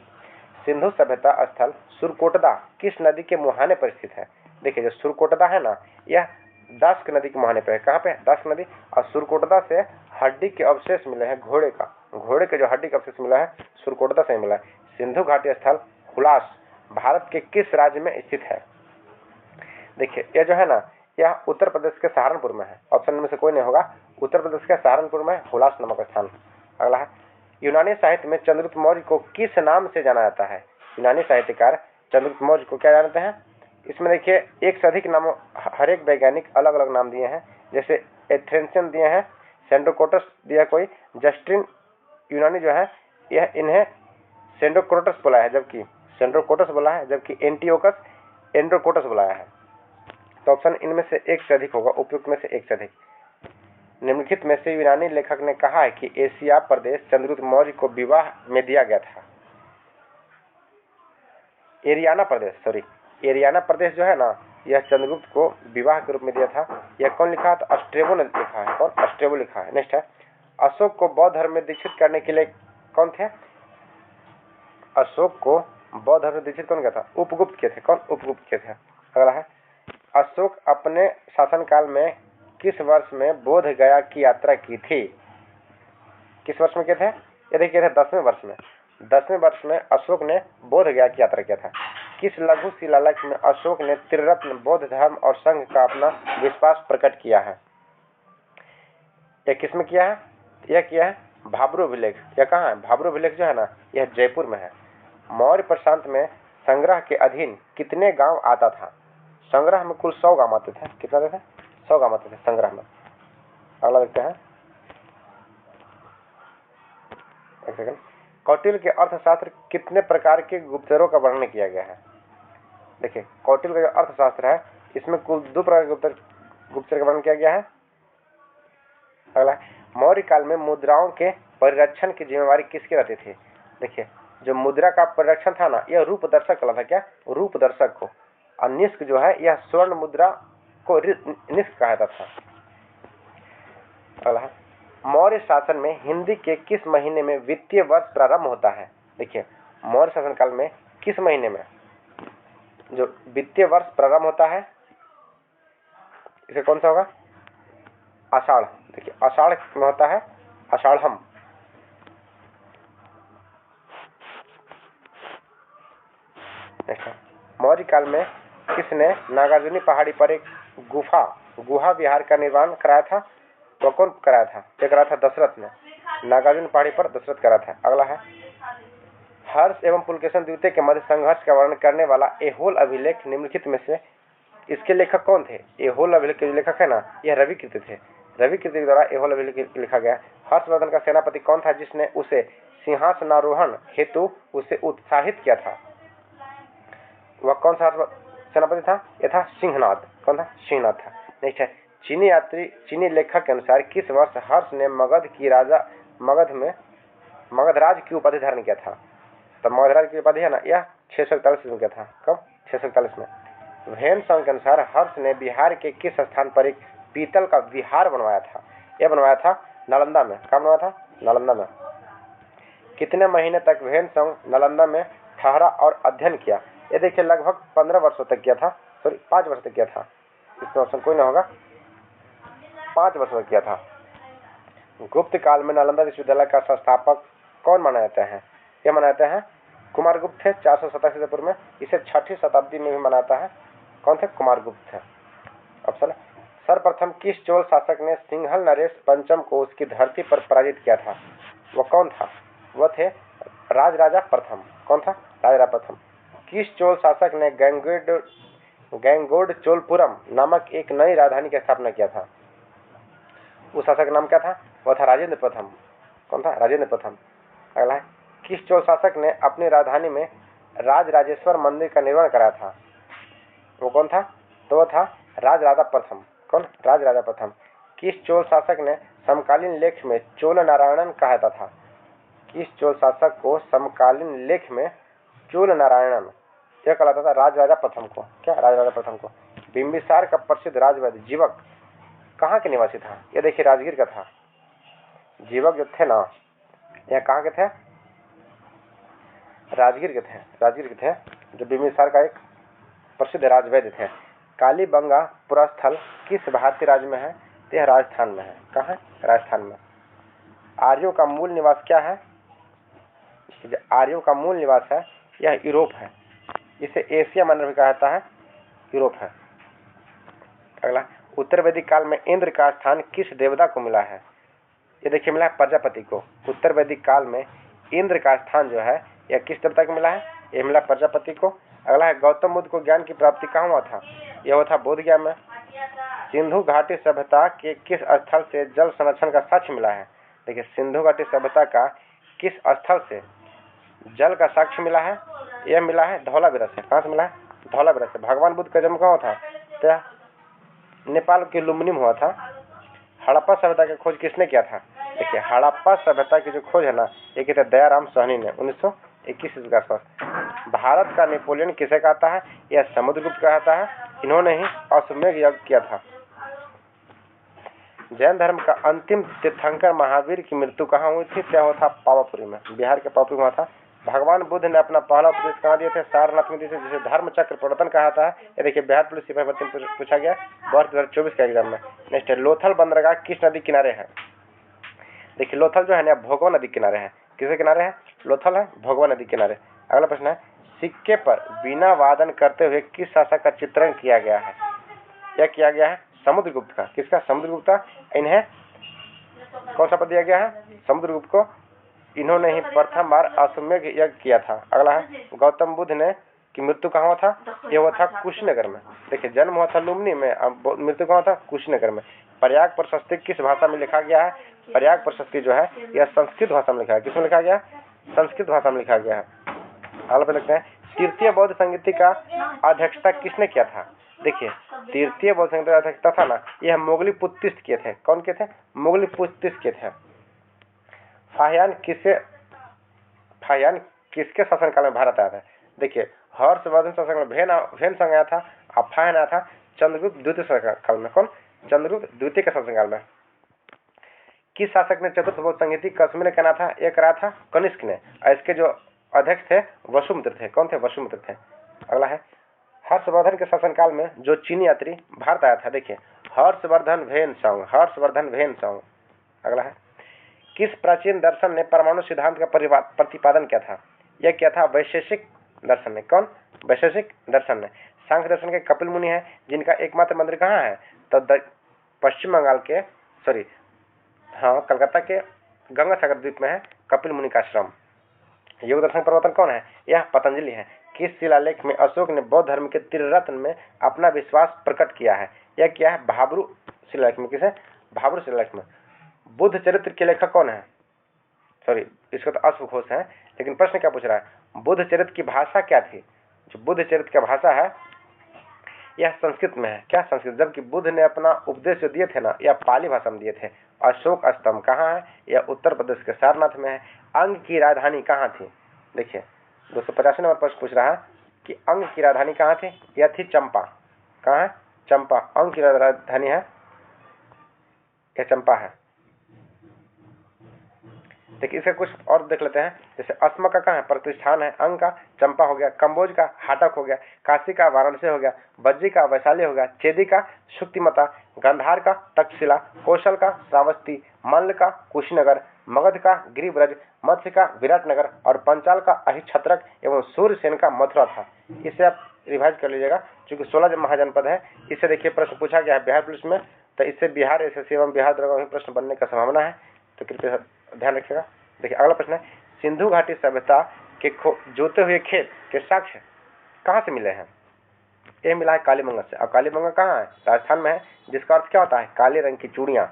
सिंधु सभ्यता स्थल सुरकोटदा किस नदी के मुहाने पर स्थित है? देखिए जो सुरकोटदा है ना, यह दास्क नदी के मुहाने पर है। कहाँ पे? दास्क नदी। और सुरकोटदा से हड्डी के अवशेष मिले हैं घोड़े के जो हड्डी का अवशेष मिला है सुरकोटदा से मिला है। सिंधु घाटी स्थल हुलास भारत के किस राज्य में स्थित है? देखिए यह जो है ना, यह उत्तर प्रदेश के सहारनपुर में है। ऑप्शन में से कोई नहीं होगा। उत्तर प्रदेश के सहारनपुर में हुलास नामक स्थान। अगला है यूनानी साहित्य में चंद्रगुप्त मौर्य को किस नाम से जाना जाता है? यूनानी साहित्यकार चंद्रगुप्त मौर्य को क्या जानते हैं? इसमें देखिए एक से अधिक नामों, हर एक वैज्ञानिक अलग अलग नाम दिए हैं। जैसे एथेंसियन दिए हैं, सेंड्रोकोटस दिया कोई, जस्टिन यूनानी जो है यह इन्हें सेंड्रोकोटस बोला है, जबकि एंटियोकस एंड्रोकोटस बुलाया है। तो ऑप्शन इनमें से एक से अधिक होगा, उपयुक्त में से एक से अधिक। निम्नलिखित में से यूनानी लेखक ने कहा है कि एशिया प्रदेश चंद्रगुप्त मौर्य को विवाह में दिया गया था? एरियाना प्रदेश जो है ना, यह चंद्रगुप्त को विवाह के रूप में दिया था। यह कौन लिखा? तो अस्ट्रेबो ने लिखा है। कौन? अस्ट्रेबो लिखा है। नेक्स्ट है अशोक को बौद्ध धर्म में दीक्षित करने के लिए कौन थे? अशोक को बौद्ध धर्म में दीक्षित कौन किया था? उपगुप्त किए थे। कौन? उपगुप्त किए थे। अगला है अशोक अपने शासनकाल में किस वर्ष में बोध गया की यात्रा की थी? किस वर्ष में किए थे? ये देखिए थे 10वें वर्ष में। 10वें वर्ष में अशोक ने बोध गया की यात्रा किया था। किस लघु शिलालेख में अशोक ने त्रिरत्न बौद्ध धर्म और संघ का अपना विश्वास प्रकट किया है? यह किस में किया है? यह किया है भाब्रू अभिलेख। यह कहाँ है? भाब्रू अभिलेख जो है ना, यह जयपुर में है। मौर्य प्रांत में संग्रह के अधीन कितने गांव आता था? संग्रह में कुल 100 गांव आते थे। कितना आते थे? 100 गांव आते थे संग्रह में। अगला देखते हैं, एक सेकंड। कौटिल्य के अर्थशास्त्र कितने प्रकार के गुप्तचरों का वर्णन किया गया है? देखिए कौटिल्य का जो अर्थशास्त्र है इसमें कुल 2 प्रकार के गुप्तचर का वर्णन किया गया है। अगला मौर्य काल में मुद्राओं के परिरक्षण की जिम्मेवारी किसकी रहती थी? देखिए जो मुद्रा का परिरक्षण था ना, यह रूपदर्शक कहलाता था। क्या? रूपदर्शक को। और निष्क जो है यह स्वर्ण मुद्रा को निष्क कहा जाता था। अगला मौर्य शासन में हिंदी के किस महीने में वित्तीय वर्ष प्रारंभ होता है? देखिए मौर्य शासन काल में किस महीने में जो वित्तीय वर्ष प्रारंभ होता है, इसे कौन सा होगा? आषाढ़। देखिए आषाढ़ में होता है आषाढ़म। मौर्य काल में किसने नागार्जुनी पहाड़ी पर एक गुहा विहार का निर्माण कराया था? तो कौन कराया था? ये कराया था दशरथ ने। नागार्जुन पहाड़ी पर दशरथ कराया था। अगला है हर्ष एवं पुलकेशन द्वितीय के मध्य संघर्ष का वर्णन करने वाला ऐहोल अभिलेख निम्नलिखित में से इसके लेखक कौन थे? ऐहोल अभिलेख के लेखक है ना, यह रविकृत थे। रविकृत के द्वारा ऐहोल अभिलेख लिखा गया। हर्षवर्धन का सेनापति कौन था जिसने उसे सिंहासनारोहण हेतु उसे उत्साहित किया था? वह कौन सा सेनापति था? यह था सिंहनाद। कौन था? सिंहनाद था। नेक्स्ट है चीनी लेखक के अनुसार किस वर्ष हर्ष ने मगधराज की उपाधि धारण किया था? तो मगधराज की उपाधि है ना, यह 641 में किया था। कब? 641 में। वैनसंग के अनुसार हर्ष ने बिहार के किस स्थान पर एक पीतल का विहार बनवाया था? यह बनवाया था नालंदा में। कहाँ बनवाया था? नालंदा में। कितने महीने तक वैनसंग नालंदा में ठहरा और अध्ययन किया? ये देखिए लगभग 15 वर्षों तक किया था। 5 वर्ष तक किया था। इसमें ऑप्शन कोई ना होगा। 5 वर्ष तक किया था। गुप्त काल में नालंदा विश्वविद्यालय का संस्थापक कौन माना जाता है? यह माना जाता है कुमारगुप्त थे 487 ईसा पूर्व में। इसे 6ठी शताब्दी में भी माना जाता है। कौन थे? कुमारगुप्त थे। ऑप्शन सर्वप्रथम किस चोल शासक ने सिंहल नरेश पंचम को उसकी धरती पर पराजित किया था? वह कौन था? वह थे राजराजा प्रथम। कौन था? राजराजा प्रथम। किस चोल शासक ने गंगोड चोलपुरम नामक एक नई राजधानी की स्थापना किया था? उस शासक का नाम क्या था? वह था राजेंद्र प्रथम। कौन था? राजेंद्र प्रथम। अगला है किस चोल शासक ने अपनी राजधानी में राजराजेश्वर मंदिर का निर्माण कराया था? वो कौन था? तो वह था राजराजा प्रथम। कौन? राजराजा प्रथम। किस चोल शासक ने समकालीन लेख में चोल नारायणन कहता था? किस चोल शासक को समकालीन लेख में चोल नारायणन यह कहलाता था राजराजा प्रथम को? क्या राजराजा प्रथम को? बिंबिसार का प्रसिद्ध राजवैद्य जीवक कहाँ के निवासी था? ये देखिए राजगीर का था। जीवक जो थे ना, यह कहाँ के थे? राजगीर के थे। राजगीर के थे, जो बिंबिसार का एक प्रसिद्ध राजवैद्य थे। कालीबंगा पुरास्थल किस भारतीय राज्य में है? यह राजस्थान में है। कहाँ है? राजस्थान में। आर्यों का मूल निवास क्या है? आर्यों का मूल निवास है यह यूरोप है। इसे एशिया माइनर भी कहा जाता है, यूरोप है। अगला, उत्तर वैदिक काल में इंद्र का स्थान किस देवता को मिला है? ये देखिए मिला है प्रजापति को। उत्तर वैदिक काल में इंद्र का स्थान जो है यह किस देवता को मिला है? यह मिला प्रजापति को। अगला है, गौतम बुद्ध को ज्ञान की प्राप्ति कहाँ हुआ था? यह हुआ था बोधगया में। सिंधु घाटी सभ्यता के किस स्थल से जल संरक्षण का साक्ष्य मिला है? देखिए सिंधु घाटी सभ्यता का किस स्थल से जल का साक्ष्य मिला है? यह मिला है धौलावीरा से। कहाँ से मिला है? धौलावीरा से। भगवान बुद्ध का जन्म कहाँ था? तो नेपाल के लुम्बिनी में हुआ था। हड़प्पा सभ्यता की खोज किसने किया था? देखिए हड़प्पा सभ्यता की जो खोज है ना, ये किया था दयाराम साहनी ने 1921 ईस्वी के आसपास। भारत का नेपोलियन किसे कहता है? यह समुद्रगुप्त कहता है। इन्होंने ही अश्वमेध यज्ञ किया था। जैन धर्म का अंतिम तीर्थंकर महावीर की मृत्यु कहाँ हुई थी? क्या हुआ था? पावापुरी में, बिहार के पावापुरी में हुआ था। भगवान बुद्ध ने अपना पहला उपदेश कहाँ दिए थे? सारनाथ में दिए थे, जिसे धर्म चक्र प्रवर्तन कहा था। ये देखिए बिहार पुलिस सिपाही भर्ती में पूछा गया वर्ष 2024 का एग्जाम में। नेक्स्ट है, लोथल बंदरगाह किस नदी किनारे है? देखिए लोथल जो है ना भोगवा नदी किनारे है। किसके किनारे है? लोथल है भोगवा नदी किनारे। अगला प्रश्न है, सिक्के पर बीना वादन करते हुए किस शासक का चित्रण किया गया है? यह किया गया है समुद्रगुप्त का। किसका? समुद्रगुप्त का। इन्हें कौन सा पद दिया गया है? समुद्रगुप्त को। इन्होंने ही प्रथम बार अश्वमेध यज्ञ किया था। अगला है, गौतम बुद्ध ने की मृत्यु कहाँ हुआ था? यह हुआ था कुशीनगर में। देखिए जन्म हुआ था लुम्बिनी में, मृत्यु कहाँ था? कुशीनगर में। प्रयाग प्रशस्ति किस भाषा में लिखा गया है? प्रयाग प्रशस्ति जो है यह संस्कृत भाषा में लिखा है। किसमें लिखा गया? संस्कृत भाषा में लिखा गया है। अगला पे लिखते हैं, तृतीय बौद्ध संगीति का अध्यक्षता किसने किया था? देखिए तृतीय बौद्ध संगीति का अध्यक्षता था ना, यह मोगलीपुत्तिस्त किए थे। कौन किए थे? मोगलीपुत्तिस्त किए थे। फाहियान किसके शासनकाल में भारत आया था? देखिए हर्षवर्धन शासनकाल में भेन संघ आया था। अब फाहियान आया था चंद्रगुप्त द्वितीय शासनकाल में। कौन? चंद्रगुप्त द्वितीय के शासनकाल में। किस शासक ने चतुर्थ बौद्ध संगीति कश्मीर कहना था? एक करा था कनिष्क ने। और इसके जो अध्यक्ष थे वसुमित्र थे। कौन थे? वसुमित्र थे। अगला है, हर्षवर्धन के शासनकाल में जो चीनी यात्री भारत आया था, देखिए हर्षवर्धन भेन सॉन्ग। अगला है, किस प्राचीन दर्शन ने परमाणु सिद्धांत का प्रतिपादन किया था? यह किया था वैशेषिक दर्शन ने। कौन? वैशेषिक दर्शन ने। सांख्य दर्शन के कपिल मुनि है, जिनका एकमात्र मंदिर कहाँ है? तो पश्चिम बंगाल के कलकत्ता के गंगा सागर द्वीप में है कपिल मुनि का आश्रम। योग दर्शन प्रवर्तन कौन है? यह पतंजलि है। किस शिलालेख में अशोक ने बौद्ध धर्म के त्रिरत्न में अपना विश्वास प्रकट किया है? यह किया है भाब्रू शिलालेख में। किसे? भाब्रू शिलालेख में। बुद्ध चरित्र के लेखक कौन है? इसको तो अश्वघोष है, लेकिन प्रश्न क्या पूछ रहा है? बुद्ध चरित्र की भाषा क्या थी? जो बुद्ध चरित्र की भाषा है यह संस्कृत में है। क्या? संस्कृत। जबकि बुद्ध ने अपना उपदेश जो दिए थे ना, यह पाली भाषा में दिए थे। अशोक स्तंभ कहाँ है? यह उत्तर प्रदेश के सारनाथ में है। अंग की राजधानी कहाँ थी? देखिए 285 नंबर प्रश्न पूछ रहा है कि अंग की राजधानी कहाँ थी? यह थी चंपा। कहाँ है? चंपा। अंग की राजधानी है, यह चंपा है। देखिए इसका कुछ और देख लेते हैं। जैसे अस्म का कहाँ है? प्रतिष्ठान है। अंग का चंपा हो गया। कंबोज का हाटक हो गया। काशी का वाराणसी हो गया। बज्जी का वैशाली हो गया। चेदी का शुक्तिमता। गंधार का तक्षशिला। कौशल का श्रावस्ती। मल्ल का कुशीनगर। मगध का गिरिब्रज। मत्स्य का विराटनगर और पंचाल का अहिछत्रक एवं सूर्यसेन का मथुरा था। इसे आप रिवाइज कर लीजिएगा, क्योंकि 16 महाजनपद है। इससे देखिए प्रश्न पूछा गया है बिहार पुलिस में, तो इससे बिहार एसएससी एवं बिहार दरोगा में प्रश्न बनने का संभावना है, तो कृपया ध्यान रखिएगा। देखिए अगला प्रश्न है, सिंधु घाटी सभ्यता के जोते हुए खेत के साक्ष्य कहाँ से मिले हैं? ये मिला है कालीबंगा से। और कालीबंगा कहाँ है? राजस्थान में है, जिसका अर्थ क्या होता है? काले रंग की चूड़ियां।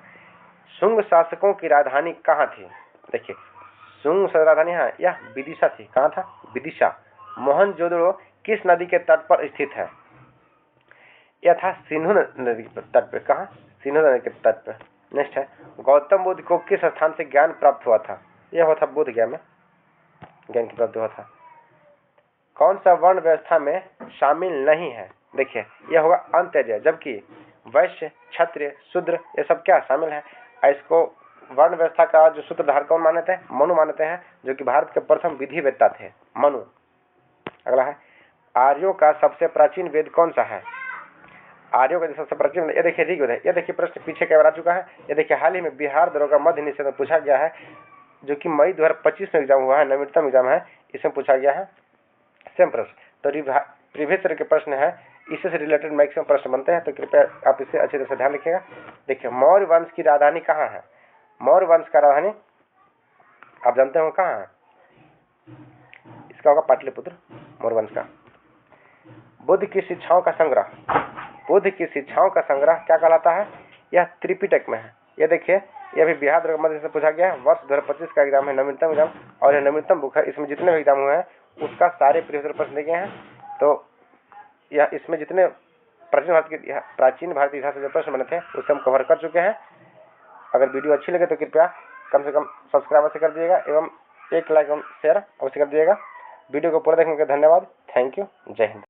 शुंग शासकों की राजधानी कहाँ थी? देखिए शुंग राजधानी है यह विदिशा थी। कहाँ था? विदिशा। मोहनजोदड़ो किस नदी के तट पर स्थित है? यह था सिंधु नदी के तट पे। कहाँ? सिंधु नदी के तट पे। नेक्स्ट है, गौतम बुद्ध को किस स्थान से ज्ञान प्राप्त हुआ था? यह हुआ था बोध गया में ज्ञान की प्राप्ति हुआ था। कौन सा वर्ण व्यवस्था में शामिल नहीं है? देखिए यह होगा अंत्यजय, जबकि वैश्य, क्षत्रिय, शूद्र ये सब क्या शामिल है? इसको वर्ण व्यवस्था का जो सूत्रधार कौन मानते हैं? मनु मानते हैं, जो कि भारत के प्रथम विधिवेत्ता थे, मनु। अगला है आर्यों का सबसे प्राचीन वेद कौन सा है? आर्यों का सबसे प्राचीन, ये देखिए ऋग्वेद है। ये देखिए प्रश्न पीछे कई बार आ चुका है। ये देखिए हाल ही में बिहार दरोगा मध्य निषेध में पूछा गया है, जो कि मई 2025 में एग्जाम हुआ है, नवीनतम एग्जाम है, इसमें पूछा गया है सेम प्रश्न। तो प्रीवियस ईयर के प्रश्न है, इससे से रिलेटेड मैक्सिमम प्रश्न बनते हैं, तो कृपया आप इसे अच्छी तरह से ध्यान रखिएगा। देखिए मौर्य वंश की राजधानी कहाँ है? मौर्य वंश का राजधानी आप जानते हो कहाँ है? इसका होगा पाटलिपुत्र, मौर्य वंश का। बुद्ध की शिक्षाओं का संग्रह, बुद्ध की शिक्षाओं का संग्रह क्या कहलाता है? यह त्रिपिटक में है। ये देखिए यह भी बिहार दरोगा मध्य से पूछा गया है, वर्ष 2025 का एग्जाम है, नवीनतम एग्जाम, और यह नवीनतम बुक है। इसमें जितने भी एग्जाम हुए हैं उसका सारे प्रीवियस प्रश्न देखे हैं। तो यह इसमें जितने प्राचीन भारतीय इतिहास से जो प्रश्न बने थे उसे हम कवर कर चुके हैं। अगर वीडियो अच्छी लगे तो कृपया कम से कम सब्सक्राइब अवश्य कर दीजिएगा एवं एक लाइक एवं शेयर अवश्य कर दीजिएगा। वीडियो को पूरा देखने के लिए धन्यवाद। Thank you. जय हिंद।